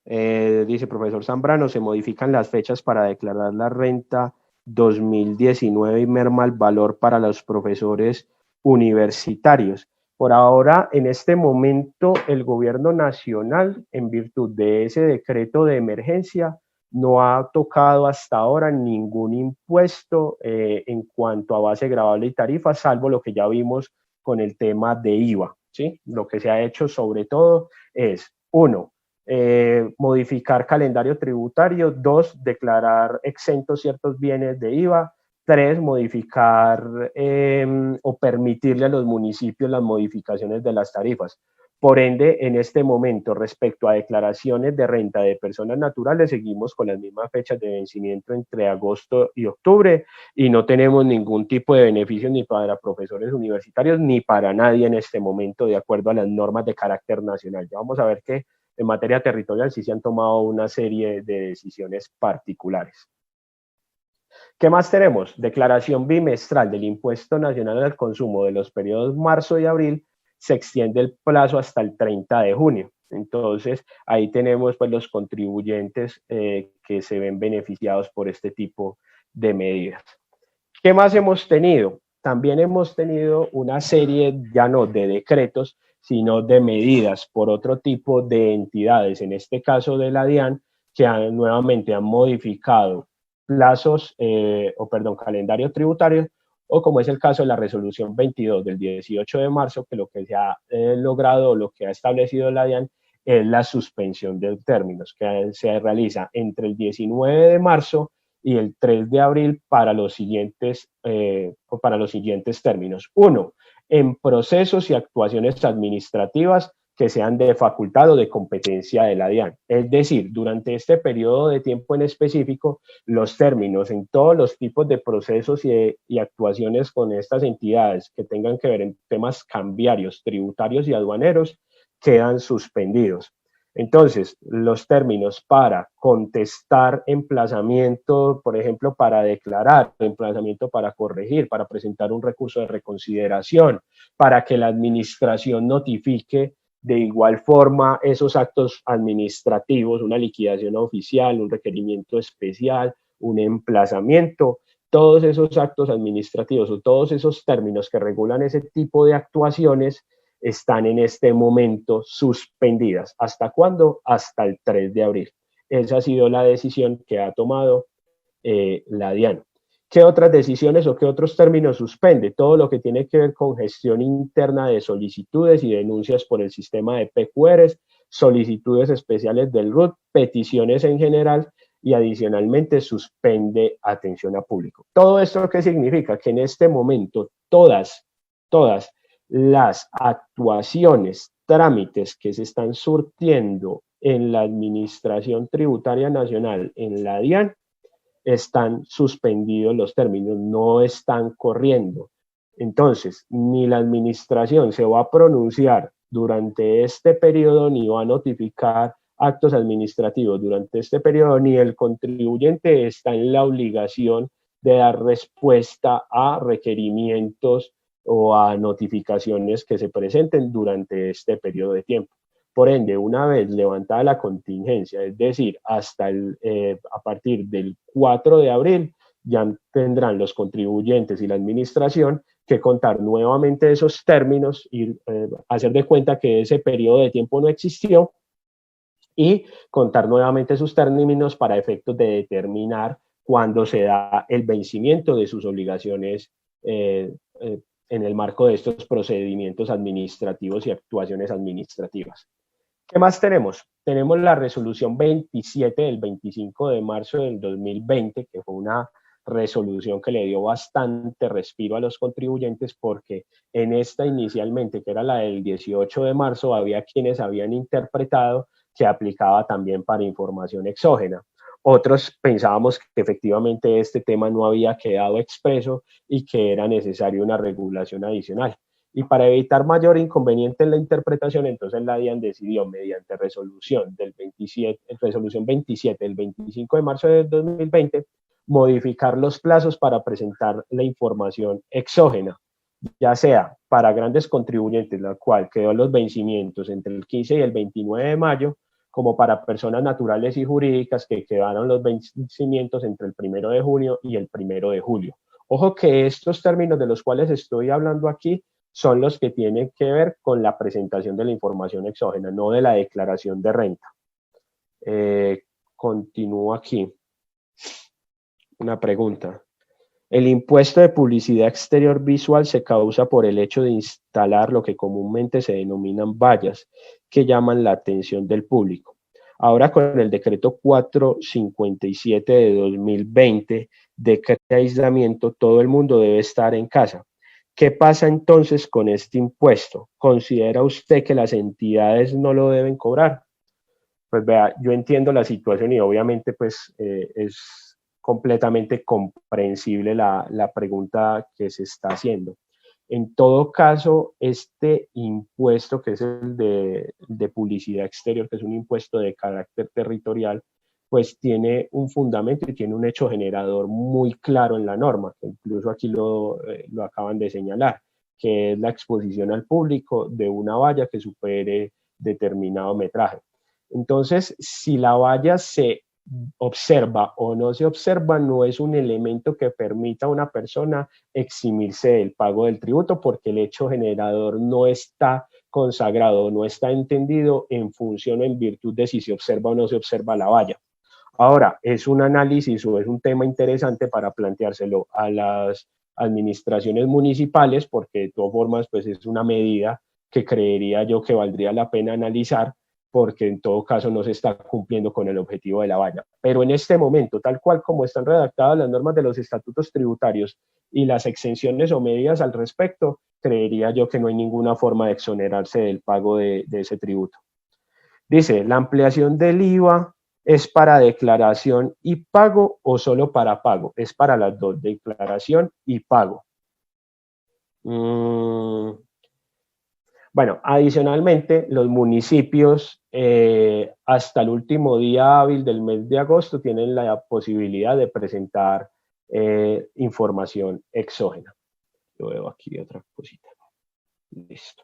S1: Dice profesor Zambrano, se modifican las fechas para declarar la renta 2019 y merma el valor para los profesores universitarios. Por ahora, en este momento, el gobierno nacional, en virtud de ese decreto de emergencia, no ha tocado hasta ahora ningún impuesto en cuanto a base gravable y tarifa, salvo lo que ya vimos con el tema de IVA, ¿sí? Lo que se ha hecho sobre todo es, uno, modificar calendario tributario, 2, declarar exentos ciertos bienes de IVA, 3, modificar o permitirle a los municipios las modificaciones de las tarifas. Por ende, en este momento, respecto a declaraciones de renta de personas naturales, seguimos con las mismas fechas de vencimiento entre agosto y octubre y no tenemos ningún tipo de beneficio ni para profesores universitarios ni para nadie en este momento, de acuerdo a las normas de carácter nacional. Ya vamos a ver que en materia territorial sí se han tomado una serie de decisiones particulares. ¿Qué más tenemos? Declaración bimestral del Impuesto Nacional al Consumo de los periodos marzo y abril. Se extiende el plazo hasta el 30 de junio. Entonces, ahí tenemos pues, los contribuyentes que se ven beneficiados por este tipo de medidas. ¿Qué más hemos tenido? También hemos tenido una serie, ya no de decretos, sino de medidas por otro tipo de entidades, en este caso de la DIAN, que nuevamente han modificado plazos, calendario tributario, o como es el caso de la resolución 22 del 18 de marzo, que lo que se ha logrado, lo que ha establecido la DIAN, es la suspensión de términos, que se realiza entre el 19 de marzo y el 3 de abril para los siguientes términos. Uno, en procesos y actuaciones administrativas que sean de facultad o de competencia de la DIAN. Es decir, durante este periodo de tiempo en específico, los términos en todos los tipos de procesos y actuaciones con estas entidades que tengan que ver en temas cambiarios, tributarios y aduaneros quedan suspendidos. Entonces, los términos para contestar emplazamiento, por ejemplo, para declarar, emplazamiento para corregir, para presentar un recurso de reconsideración, para que la administración notifique de igual forma esos actos administrativos, una liquidación oficial, un requerimiento especial, un emplazamiento, todos esos actos administrativos o todos esos términos que regulan ese tipo de actuaciones están en este momento suspendidas. ¿Hasta cuándo? Hasta el 3 de abril. Esa ha sido la decisión que ha tomado la DIAN. ¿Qué otras decisiones o qué otros términos suspende? Todo lo que tiene que ver con gestión interna de solicitudes y denuncias por el sistema de PQRs, solicitudes especiales del RUT, peticiones en general y adicionalmente suspende atención a público. ¿Todo esto qué significa? Que en este momento todas las actuaciones, trámites que se están surtiendo en la Administración Tributaria Nacional, en la DIAN, están suspendidos los términos, no están corriendo. Entonces, ni la administración se va a pronunciar durante este periodo ni va a notificar actos administrativos durante este periodo, ni el contribuyente está en la obligación de dar respuesta a requerimientos o a notificaciones que se presenten durante este periodo de tiempo. Por ende, una vez levantada la contingencia, es decir, a partir del 4 de abril, ya tendrán los contribuyentes y la administración que contar nuevamente esos términos y hacer de cuenta que ese periodo de tiempo no existió y contar nuevamente sus términos para efectos de determinar cuándo se da el vencimiento de sus obligaciones en el marco de estos procedimientos administrativos y actuaciones administrativas. ¿Qué más tenemos? Tenemos la resolución 27 del 25 de marzo del 2020, que fue una resolución que le dio bastante respiro a los contribuyentes porque en esta inicialmente, que era la del 18 de marzo, había quienes habían interpretado que aplicaba también para información exógena. Otros pensábamos que efectivamente este tema no había quedado expreso y que era necesaria una regulación adicional. Y para evitar mayor inconveniente en la interpretación, entonces la DIAN decidió, mediante resolución 27 del 25 de marzo del 2020, modificar los plazos para presentar la información exógena, ya sea para grandes contribuyentes, la cual quedó los vencimientos entre el 15 y el 29 de mayo, como para personas naturales y jurídicas que quedaron los vencimientos entre el 1 de junio y el 1 de julio. Ojo que estos términos de los cuales estoy hablando aquí son los que tienen que ver con la presentación de la información exógena, no de la declaración de renta. Continúo aquí. Una pregunta. El impuesto de publicidad exterior visual se causa por el hecho de instalar lo que comúnmente se denominan vallas, que llaman la atención del público. Ahora con el decreto 457 de 2020, decreto de aislamiento, todo el mundo debe estar en casa. ¿Qué pasa entonces con este impuesto? ¿Considera usted que las entidades no lo deben cobrar? Pues vea, yo entiendo la situación y obviamente pues es completamente comprensible la pregunta que se está haciendo. En todo caso, este impuesto, que es el de publicidad exterior, que es un impuesto de carácter territorial, pues tiene un fundamento y tiene un hecho generador muy claro en la norma, que incluso aquí lo acaban de señalar, que es la exposición al público de una valla que supere determinado metraje. Entonces, si la valla se observa o no se observa, no es un elemento que permita a una persona eximirse del pago del tributo, porque el hecho generador no está consagrado, no está entendido en función o en virtud de si se observa o no se observa la valla. Ahora, es un análisis o es un tema interesante para planteárselo a las administraciones municipales, porque de todas formas pues es una medida que creería yo que valdría la pena analizar, porque en todo caso no se está cumpliendo con el objetivo de la valla. Pero en este momento, tal cual como están redactadas las normas de los estatutos tributarios y las exenciones o medidas al respecto, creería yo que no hay ninguna forma de exonerarse del pago de ese tributo. Dice, la ampliación del IVA es para declaración y pago o solo para pago. Es para las dos, declaración y pago. Bueno, adicionalmente, los municipios hasta el último día hábil del mes de agosto tienen la posibilidad de presentar información exógena. Yo veo aquí otra cosita. Listo.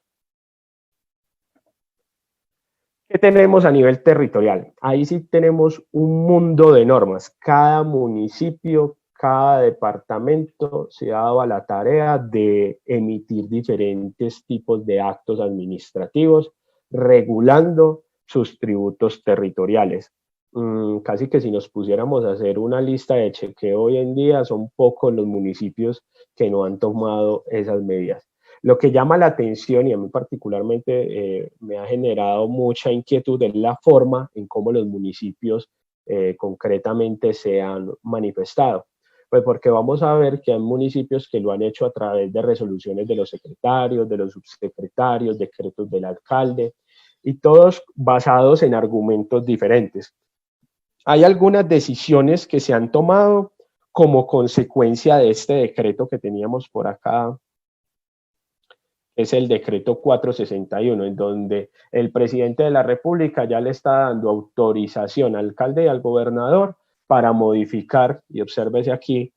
S1: ¿Qué tenemos a nivel territorial? Ahí sí tenemos un mundo de normas. Cada municipio, cada departamento se ha dado a la tarea de emitir diferentes tipos de actos administrativos regulando sus tributos territoriales. Casi que si nos pusiéramos a hacer una lista de chequeo hoy en día, son pocos los municipios que no han tomado esas medidas. Lo que llama la atención y a mí particularmente me ha generado mucha inquietud es la forma en cómo los municipios concretamente se han manifestado. Pues porque vamos a ver que hay municipios que lo han hecho a través de resoluciones de los secretarios, de los subsecretarios, decretos del alcalde, y todos basados en argumentos diferentes. Hay algunas decisiones que se han tomado como consecuencia de este decreto que teníamos por acá, es el decreto 461, en donde el presidente de la República ya le está dando autorización al alcalde y al gobernador para modificar, y obsérvese aquí,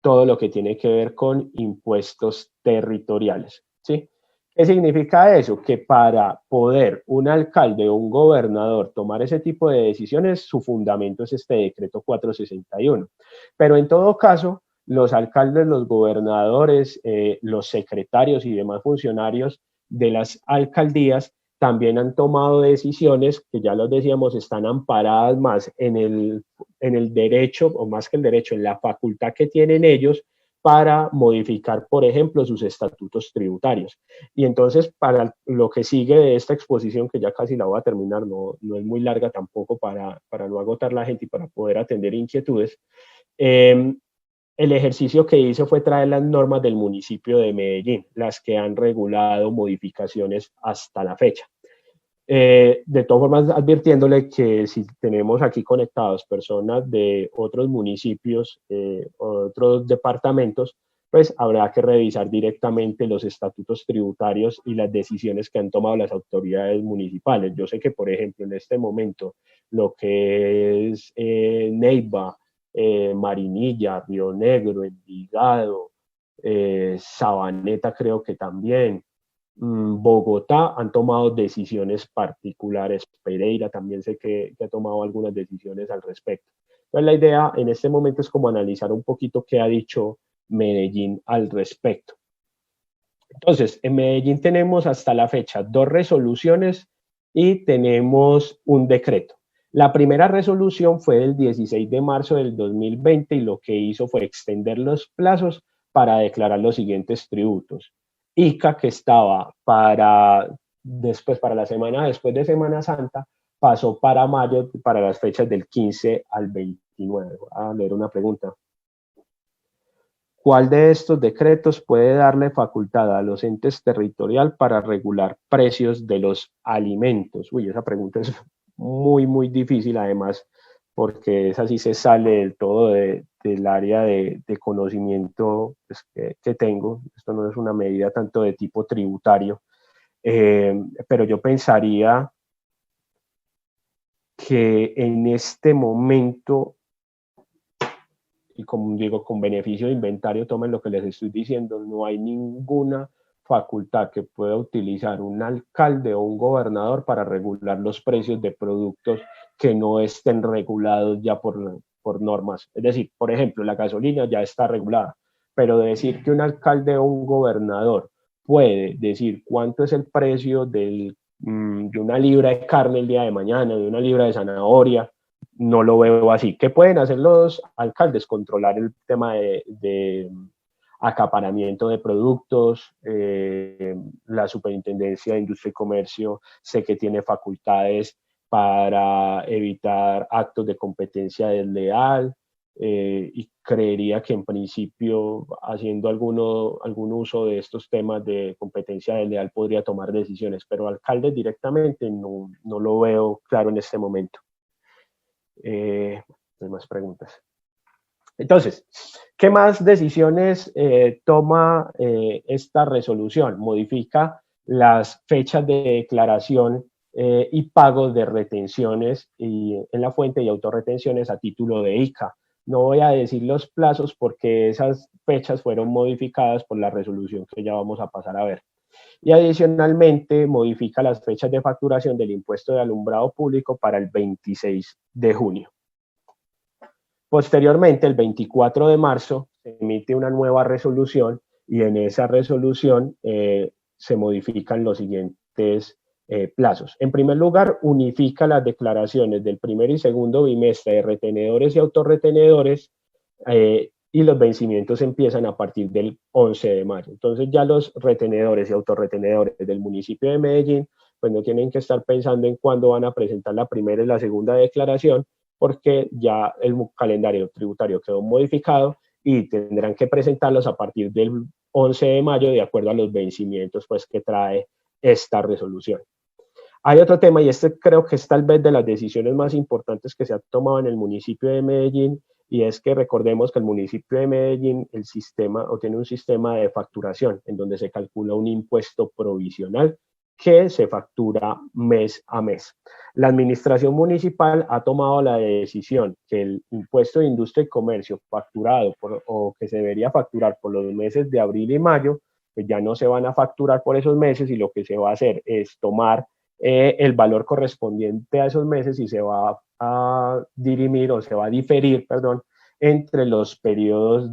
S1: todo lo que tiene que ver con impuestos territoriales, ¿sí? ¿Qué significa eso? Que para poder un alcalde o un gobernador tomar ese tipo de decisiones, su fundamento es este decreto 461. Pero en todo caso, los alcaldes, los gobernadores, los secretarios y demás funcionarios de las alcaldías también han tomado decisiones que ya lo decíamos, están amparadas más en el derecho, o más que el derecho, en la facultad que tienen ellos para modificar, por ejemplo, sus estatutos tributarios. Y entonces, para lo que sigue de esta exposición, que ya casi la voy a terminar, no es muy larga tampoco para no agotar la gente y para poder atender inquietudes, el ejercicio que hice fue traer las normas del municipio de Medellín, las que han regulado modificaciones hasta la fecha. De todas formas, advirtiéndole que si tenemos aquí conectados personas de otros municipios, otros departamentos, pues habrá que revisar directamente los estatutos tributarios y las decisiones que han tomado las autoridades municipales. Yo sé que, por ejemplo, en este momento, lo que es Neiva, Marinilla, Río Negro, Envigado, Sabaneta creo que también, Bogotá han tomado decisiones particulares, Pereira también sé que ha tomado algunas decisiones al respecto. Entonces la idea en este momento es como analizar un poquito qué ha dicho Medellín al respecto. Entonces, en Medellín tenemos hasta la fecha 2 resoluciones y tenemos un decreto. La primera resolución fue del 16 de marzo del 2020 y lo que hizo fue extender los plazos para declarar los siguientes tributos. ICA, que estaba para la semana después de Semana Santa, pasó para mayo, para las fechas del 15 al 29. Voy a leer una pregunta. ¿Cuál de estos decretos puede darle facultad a los entes territoriales para regular precios de los alimentos? Uy, esa pregunta es muy, muy difícil, además, porque esa sí se sale del todo del área de conocimiento pues, que tengo. Esto no es una medida tanto de tipo tributario, pero yo pensaría que en este momento, y como digo, con beneficio de inventario, tomen lo que les estoy diciendo, no hay ninguna facultad que pueda utilizar un alcalde o un gobernador para regular los precios de productos que no estén regulados ya por normas. Es decir, por ejemplo, la gasolina ya está regulada, pero decir que un alcalde o un gobernador puede decir cuánto es el precio de una libra de carne el día de mañana, de una libra de zanahoria, no lo veo así. ¿Qué pueden hacer los alcaldes? Controlar el tema de acaparamiento de productos. La Superintendencia de Industria y Comercio sé que tiene facultades para evitar actos de competencia desleal, y creería que en principio haciendo algún uso de estos temas de competencia desleal podría tomar decisiones, pero alcaldes directamente no lo veo claro en este momento. Hay más preguntas. Entonces, ¿qué más decisiones toma esta resolución? Modifica las fechas de declaración y pago de retenciones en la fuente y autorretenciones a título de ICA. No voy a decir los plazos porque esas fechas fueron modificadas por la resolución que ya vamos a pasar a ver. Y adicionalmente modifica las fechas de facturación del impuesto de alumbrado público para el 26 de junio. Posteriormente, el 24 de marzo, se emite una nueva resolución y en esa resolución se modifican los siguientes plazos. En primer lugar, unifica las declaraciones del primer y segundo bimestre de retenedores y autorretenedores y los vencimientos empiezan a partir del 11 de mayo. Entonces ya los retenedores y autorretenedores del municipio de Medellín pues no tienen que estar pensando en cuándo van a presentar la primera y la segunda declaración, porque ya el calendario tributario quedó modificado y tendrán que presentarlos a partir del 11 de mayo de acuerdo a los vencimientos pues, que trae esta resolución. Hay otro tema, y este creo que es tal vez de las decisiones más importantes que se ha tomado en el municipio de Medellín, y es que recordemos que el municipio de Medellín el sistema, o tiene un sistema de facturación en donde se calcula un impuesto provisional que se factura mes a mes. La administración municipal ha tomado la decisión que el impuesto de industria y comercio facturado o que se debería facturar por los meses de abril y mayo, pues ya no se van a facturar por esos meses, y lo que se va a hacer es tomar el valor correspondiente a esos meses y se va a dirimir, o se va a diferir, perdón, entre los periodos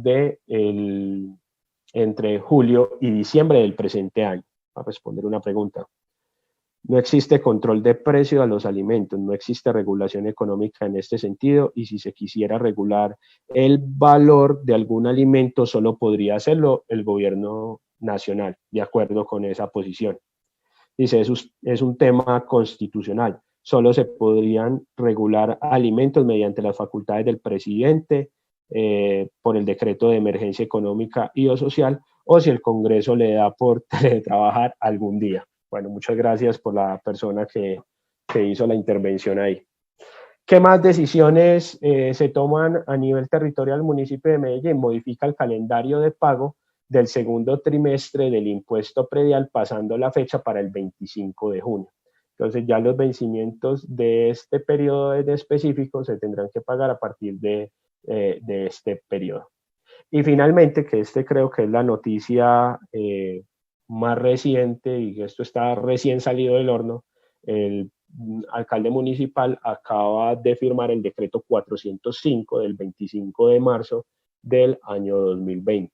S1: entre julio y diciembre del presente año. A responder una pregunta. No existe control de precio a los alimentos, no existe regulación económica en este sentido, y si se quisiera regular el valor de algún alimento, solo podría hacerlo el gobierno nacional, de acuerdo con esa posición. Dice, es un tema constitucional, solo se podrían regular alimentos mediante las facultades del presidente, por el decreto de emergencia económica y o social, o si el Congreso le da por teletrabajar algún día. Bueno, muchas gracias por la persona que hizo la intervención ahí. ¿Qué más decisiones se toman a nivel territorial? El municipio de Medellín modifica el calendario de pago del segundo trimestre del impuesto predial, pasando la fecha para el 25 de junio. Entonces ya los vencimientos de este periodo en específico se tendrán que pagar a partir de este periodo. Y finalmente, que creo que es la noticia más reciente, y esto está recién salido del horno, el alcalde municipal acaba de firmar el decreto 405 del 25 de marzo del año 2020.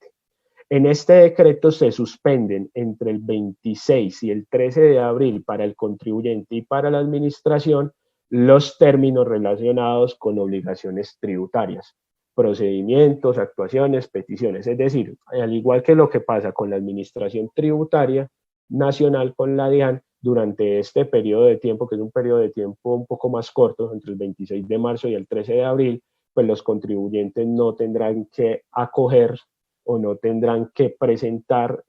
S1: En este decreto se suspenden entre el 26 y el 13 de abril para el contribuyente y para la administración los términos relacionados con obligaciones tributarias, procedimientos, actuaciones, peticiones. Es decir, al igual que lo que pasa con la administración tributaria nacional, con la DIAN, durante este periodo de tiempo, que es un periodo de tiempo un poco más corto, entre el 26 de marzo y el 13 de abril, pues los contribuyentes no tendrán que acoger o no tendrán que presentar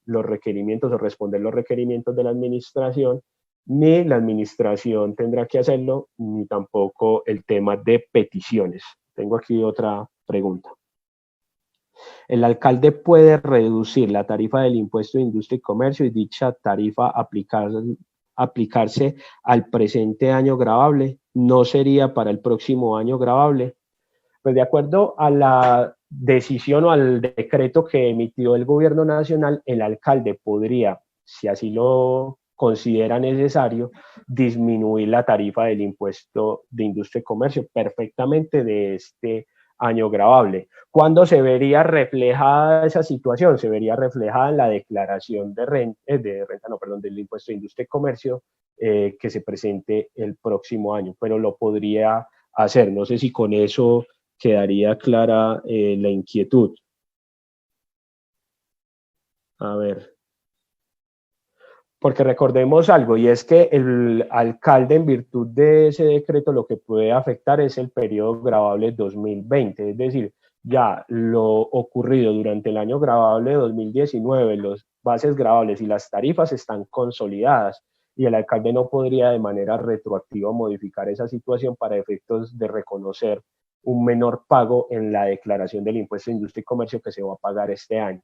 S1: los requerimientos o responder los requerimientos de la administración, ni la administración tendrá que hacerlo, ni tampoco el tema de peticiones. Tengo aquí otra pregunta. El alcalde puede reducir la tarifa del impuesto de industria y comercio, y dicha tarifa aplicarse al presente año gravable. ¿No sería para el próximo año gravable? Pues de acuerdo a la decisión o al decreto que emitió el gobierno nacional, el alcalde podría, si así lo considera necesario, disminuir la tarifa del impuesto de industria y comercio perfectamente de este año gravable. ¿Cuándo se vería reflejada esa situación? Se vería reflejada en la declaración del impuesto de industria y comercio que se presente el próximo año, pero lo podría hacer. No sé si con eso quedaría clara la inquietud. A ver. Porque recordemos algo, y es que el alcalde, en virtud de ese decreto, lo que puede afectar es el periodo gravable 2020, es decir, ya lo ocurrido durante el año gravable 2019, los bases gravables y las tarifas están consolidadas, y el alcalde no podría de manera retroactiva modificar esa situación para efectos de reconocer un menor pago en la declaración del impuesto de industria y comercio que se va a pagar este año.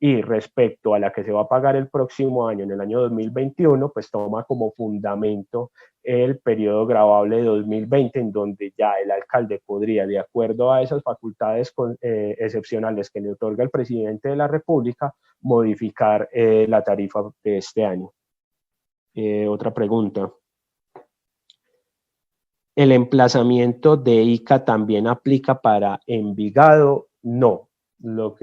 S1: Y respecto a la que se va a pagar el próximo año, en el año 2021, pues toma como fundamento el periodo gravable de 2020, en donde ya el alcalde podría, de acuerdo a esas facultades excepcionales que le otorga el presidente de la República, modificar la tarifa de este año. Otra pregunta. ¿El emplazamiento de ICA también aplica para Envigado? No. No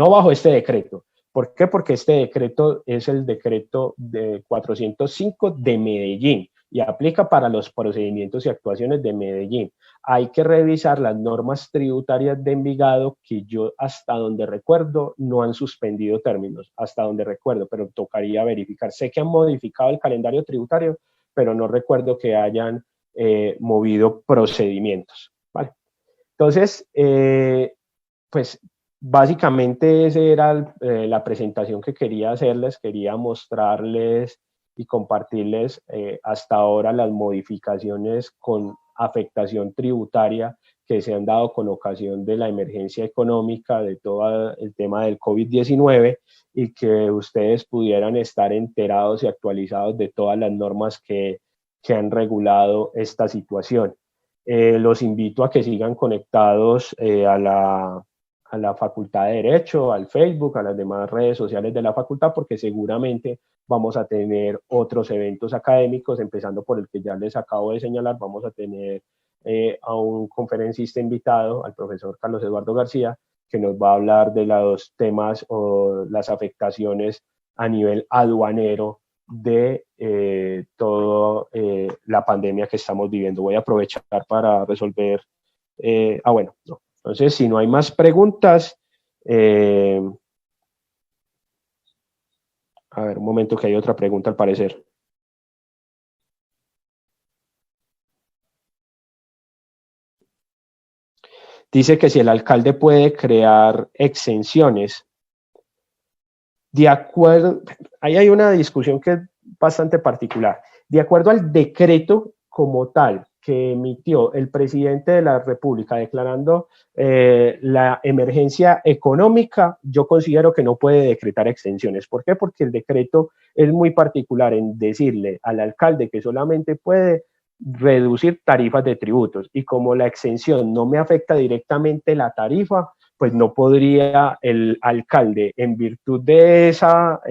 S1: bajo este decreto. ¿Por qué? Porque este decreto es el decreto de 405 de Medellín y aplica para los procedimientos y actuaciones de Medellín. Hay que revisar las normas tributarias de Envigado, que yo hasta donde recuerdo no han suspendido términos, hasta donde recuerdo, pero tocaría verificar. Sé que han modificado el calendario tributario, pero no recuerdo que hayan movido procedimientos. ¿Vale? Entonces, pues básicamente esa era la presentación que quería hacerles, quería mostrarles y compartirles hasta ahora las modificaciones con afectación tributaria que se han dado con ocasión de la emergencia económica, de todo el tema del COVID-19, y que ustedes pudieran estar enterados y actualizados de todas las normas que han regulado esta situación. Los invito a que sigan conectados a la Facultad de Derecho, al Facebook, a las demás redes sociales de la facultad, porque seguramente vamos a tener otros eventos académicos, empezando por el que ya les acabo de señalar. Vamos a tener a un conferencista invitado, al profesor Carlos Eduardo García, que nos va a hablar de los temas o las afectaciones a nivel aduanero de toda la pandemia que estamos viviendo. Voy a aprovechar para resolver. Bueno, no. Entonces, si no hay más preguntas, a ver, un momento que hay otra pregunta al parecer. Dice que si el alcalde puede crear exenciones. De acuerdo, ahí hay una discusión que es bastante particular. De acuerdo al decreto como tal que emitió el presidente de la República declarando la emergencia económica, yo considero que no puede decretar exenciones. ¿Por qué? Porque el decreto es muy particular en decirle al alcalde que solamente puede reducir tarifas de tributos, y como la exención no me afecta directamente la tarifa, pues no podría el alcalde, en virtud de esa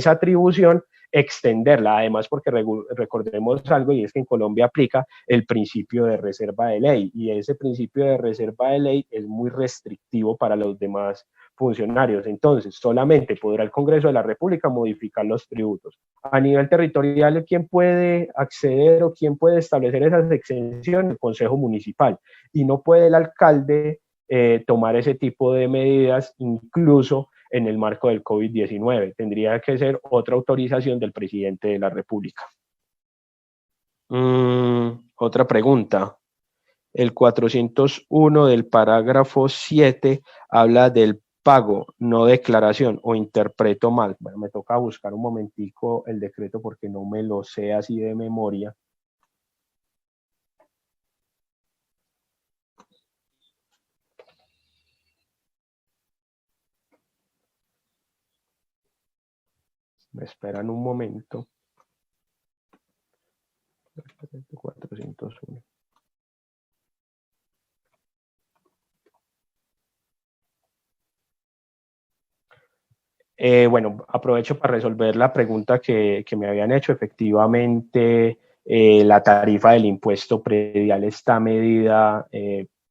S1: atribución, extenderla. Además, porque recordemos algo, y es que en Colombia aplica el principio de reserva de ley, y ese principio de reserva de ley es muy restrictivo para los demás funcionarios. Entonces, solamente podrá el Congreso de la República modificar los tributos. A nivel territorial, ¿quién puede acceder o quién puede establecer esas exenciones? El Consejo Municipal. Y no puede el alcalde tomar ese tipo de medidas, incluso en el marco del COVID-19. Tendría que ser otra autorización del presidente de la República. Otra pregunta. El 401 del parágrafo 7 habla del pago, no declaración, o interpreto mal. Bueno, me toca buscar un momentico el decreto porque no me lo sé así de memoria. Me esperan un momento. 401. Bueno, aprovecho para resolver la pregunta que me habían hecho. Efectivamente, la tarifa del impuesto predial está medida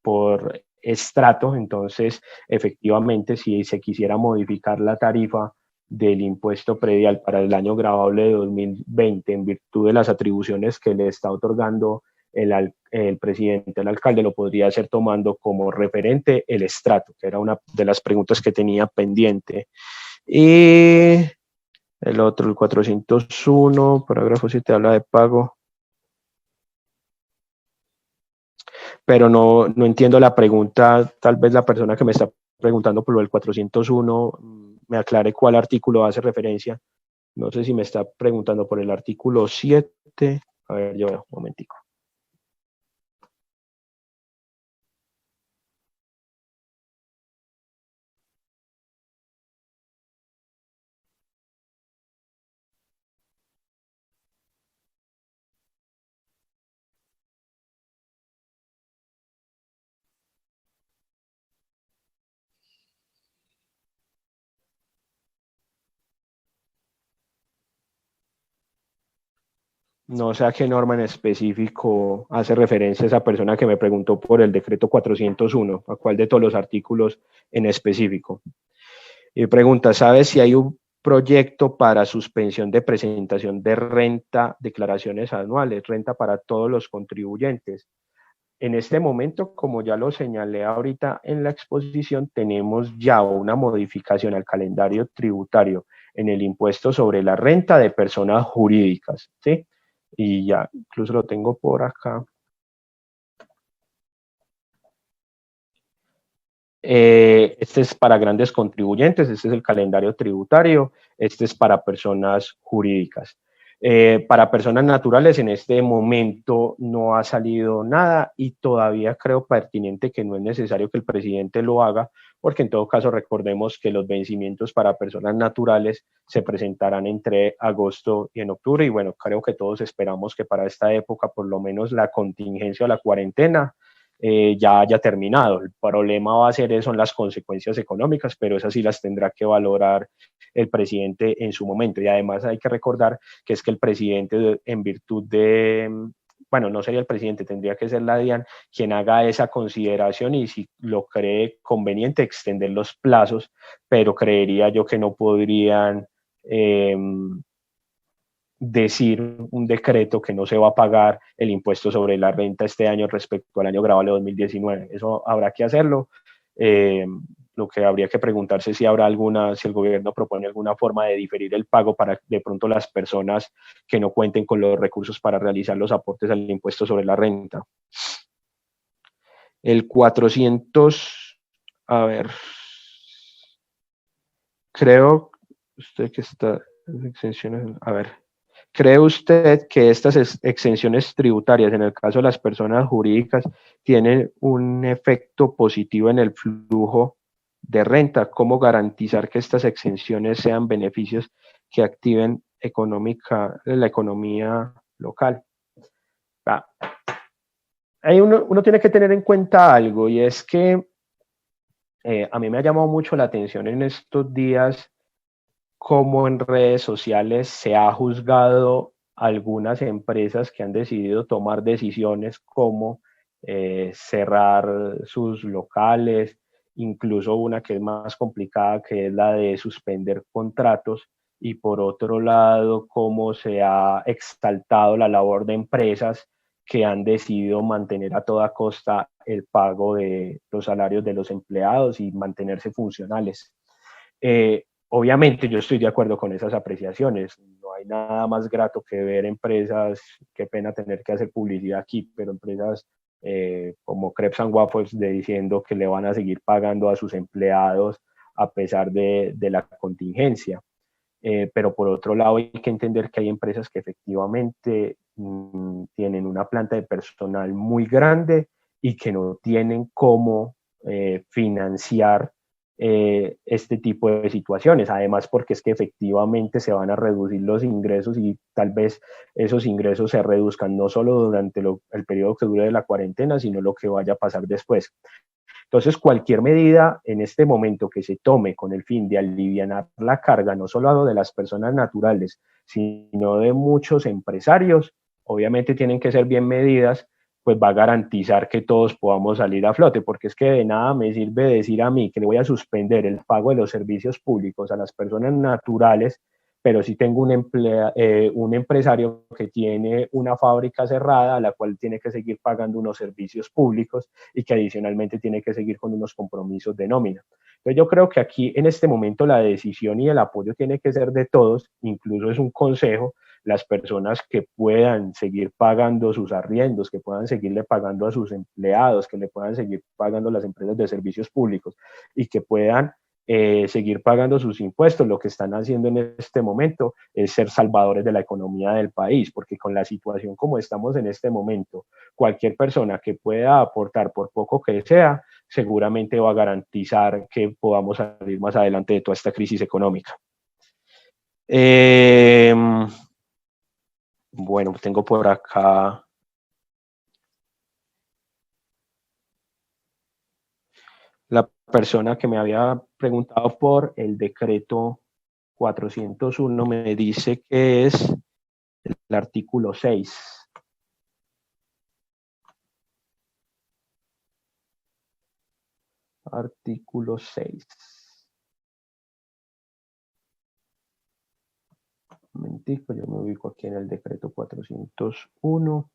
S1: por estrato. Entonces, efectivamente, si se quisiera modificar la tarifa del impuesto predial para el año gravable de 2020, en virtud de las atribuciones que le está otorgando el presidente, el alcalde, lo podría hacer tomando como referente el estrato, que era una de las preguntas que tenía pendiente. Y el otro, el 401, parágrafo 7, habla de pago. Pero no entiendo la pregunta. Tal vez la persona que me está preguntando por lo del 401 me aclare cuál artículo hace referencia. No sé si me está preguntando por el artículo 7. A ver, yo veo, un momentico. No sé a qué norma en específico hace referencia esa persona que me preguntó por el decreto 401, a cuál de todos los artículos en específico. Y pregunta, ¿sabes si hay un proyecto para suspensión de presentación de renta, declaraciones anuales, renta para todos los contribuyentes? En este momento, como ya lo señalé ahorita en la exposición, tenemos ya una modificación al calendario tributario en el impuesto sobre la renta de personas jurídicas, ¿sí? Y ya, incluso lo tengo por acá. Este es para grandes contribuyentes, este es el calendario tributario, este es para personas jurídicas. Para personas naturales en este momento no ha salido nada y todavía creo pertinente que no es necesario que el presidente lo haga, porque en todo caso recordemos que los vencimientos para personas naturales se presentarán entre agosto y en octubre, y bueno, creo que todos esperamos que para esta época por lo menos la contingencia o la cuarentena ya haya terminado. El problema va a ser son las consecuencias económicas, pero esas sí las tendrá que valorar el presidente en su momento. Y además hay que recordar que es que el presidente, en virtud de, bueno, no sería el presidente, tendría que ser la DIAN quien haga esa consideración y si lo cree conveniente extender los plazos, pero creería yo que no podrían decir un decreto que no se va a pagar el impuesto sobre la renta este año respecto al año grabable 2019. Eso habrá que hacerlo. Lo que habría que preguntarse es si habrá alguna, si el gobierno propone alguna forma de diferir el pago para de pronto las personas que no cuenten con los recursos para realizar los aportes al impuesto sobre la renta. El 400, a ver, creo, usted que está, exenciones, a ver, ¿cree usted que estas exenciones tributarias, en el caso de las personas jurídicas, tienen un efecto positivo en el flujo de renta? ¿Cómo garantizar que estas exenciones sean beneficios que activen la economía local? Ah, ahí uno tiene que tener en cuenta algo, y es que a mí me ha llamado mucho la atención en estos días cómo en redes sociales se ha juzgado algunas empresas que han decidido tomar decisiones como cerrar sus locales, incluso una que es más complicada, que es la de suspender contratos, y por otro lado, cómo se ha exaltado la labor de empresas que han decidido mantener a toda costa el pago de los salarios de los empleados y mantenerse funcionales. Obviamente yo estoy de acuerdo con esas apreciaciones. No hay nada más grato que ver empresas, qué pena tener que hacer publicidad aquí, pero empresas como Crepes and Waffles diciendo que le van a seguir pagando a sus empleados a pesar de la contingencia. Pero por otro lado hay que entender que hay empresas que efectivamente tienen una planta de personal muy grande y que no tienen cómo financiar este tipo de situaciones. Además, porque es que efectivamente se van a reducir los ingresos y tal vez esos ingresos se reduzcan no solo durante el periodo que dure de la cuarentena, sino lo que vaya a pasar después. Entonces, cualquier medida en este momento que se tome con el fin de aliviar la carga, no solo de las personas naturales, sino de muchos empresarios, obviamente tienen que ser bien medidas, pues va a garantizar que todos podamos salir a flote, porque es que de nada me sirve decir a mí que le voy a suspender el pago de los servicios públicos a las personas naturales, pero si tengo un empresario que tiene una fábrica cerrada a la cual tiene que seguir pagando unos servicios públicos y que adicionalmente tiene que seguir con unos compromisos de nómina. Entonces yo creo que aquí en este momento la decisión y el apoyo tiene que ser de todos, incluso es un consejo, las personas que puedan seguir pagando sus arriendos, que puedan seguirle pagando a sus empleados, que le puedan seguir pagando las empresas de servicios públicos y que puedan seguir pagando sus impuestos, lo que están haciendo en este momento es ser salvadores de la economía del país, porque con la situación como estamos en este momento, cualquier persona que pueda aportar por poco que sea, seguramente va a garantizar que podamos salir más adelante de toda esta crisis económica. Bueno, tengo por acá la persona que me había preguntado por el decreto 401 me dice que es el artículo 6. Artículo 6. Un momentico, yo me ubico aquí en el decreto 401.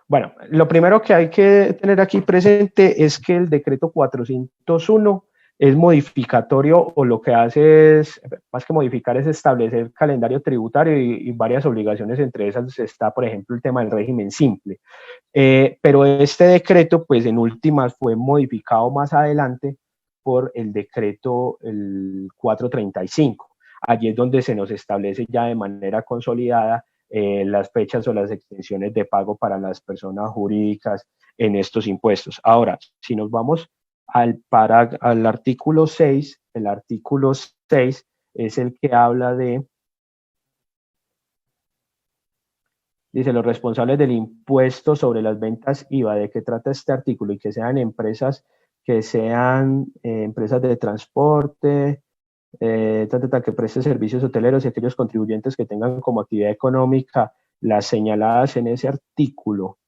S1: Bueno, lo primero que hay que tener aquí presente es que el decreto 401 es modificatorio o lo que hace es, más que modificar, es establecer calendario tributario y varias obligaciones. Entre esas está, por ejemplo, el tema del régimen simple. Pero este decreto, pues en últimas, fue modificado más adelante por el decreto el 435. Allí es donde se nos establece ya de manera consolidada las fechas o las extensiones de pago para las personas jurídicas en estos impuestos. Ahora, si nos vamos al artículo 6, el artículo 6 es el que habla de, dice, los responsables del impuesto sobre las ventas IVA. ¿De qué trata este artículo? Y que sean empresas, empresas de transporte, que presten servicios hoteleros y aquellos contribuyentes que tengan como actividad económica las señaladas en ese artículo.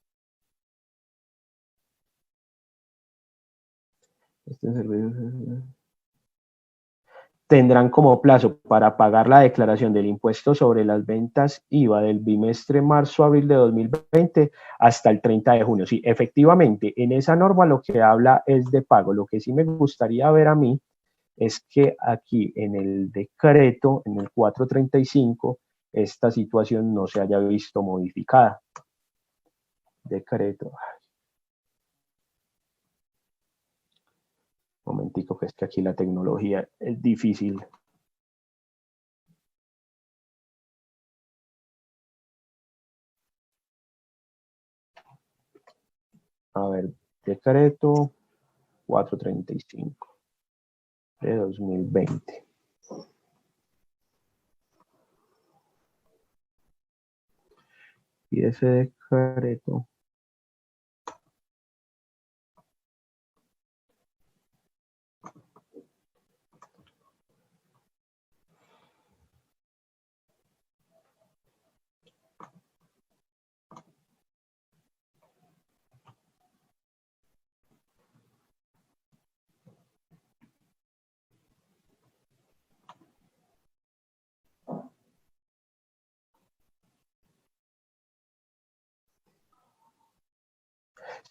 S1: Este servicio tendrán como plazo para pagar la declaración del impuesto sobre las ventas IVA del bimestre marzo-abril de 2020 hasta el 30 de junio. Sí, efectivamente, en esa norma lo que habla es de pago. Lo que sí me gustaría ver a mí es que aquí en el decreto, en el 435, esta situación no se haya visto modificada. Decreto. Un momentico, que es que aquí la tecnología es difícil. A ver, decreto 435 de 2020. Y ese decreto,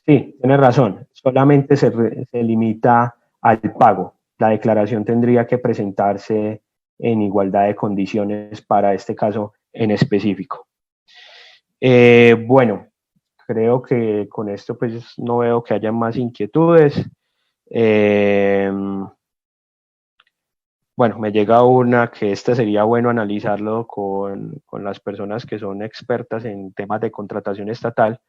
S1: sí, tiene razón, solamente se limita al pago. La declaración tendría que presentarse en igualdad de condiciones para este caso en específico. Bueno, creo que con esto pues no veo que haya más inquietudes. Eh, bueno, me llega una que este sería bueno analizarlo con las personas que son expertas en temas de contratación estatal,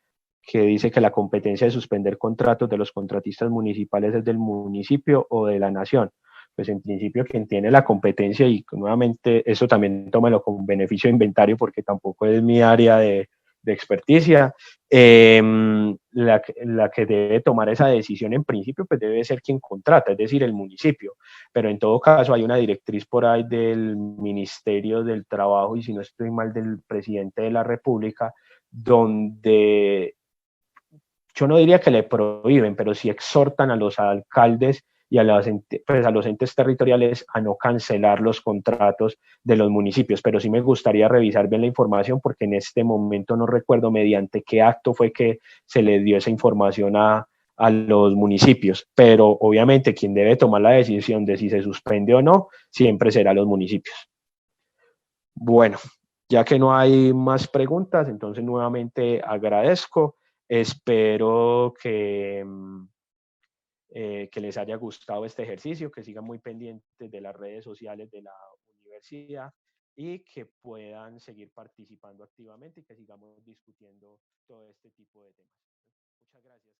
S1: que dice que la competencia de suspender contratos de los contratistas municipales es del municipio o de la nación. Pues en principio quien tiene la competencia, y nuevamente eso también tómelo como beneficio de inventario porque tampoco es mi área de experticia, la que debe tomar esa decisión en principio pues debe ser quien contrata, es decir, el municipio. Pero en todo caso hay una directriz por ahí del Ministerio del Trabajo y, si no estoy mal, del presidente de la República, donde yo no diría que le prohíben, pero sí exhortan a los alcaldes y pues a los entes territoriales a no cancelar los contratos de los municipios. Pero sí me gustaría revisar bien la información porque en este momento no recuerdo mediante qué acto fue que se le dio esa información a los municipios. Pero obviamente quien debe tomar la decisión de si se suspende o no siempre será los municipios. Bueno, ya que no hay más preguntas, entonces nuevamente agradezco. Espero que les haya gustado este ejercicio, que sigan muy pendientes de las redes sociales de la universidad y que puedan seguir participando activamente y que sigamos discutiendo todo este tipo de temas. Muchas gracias.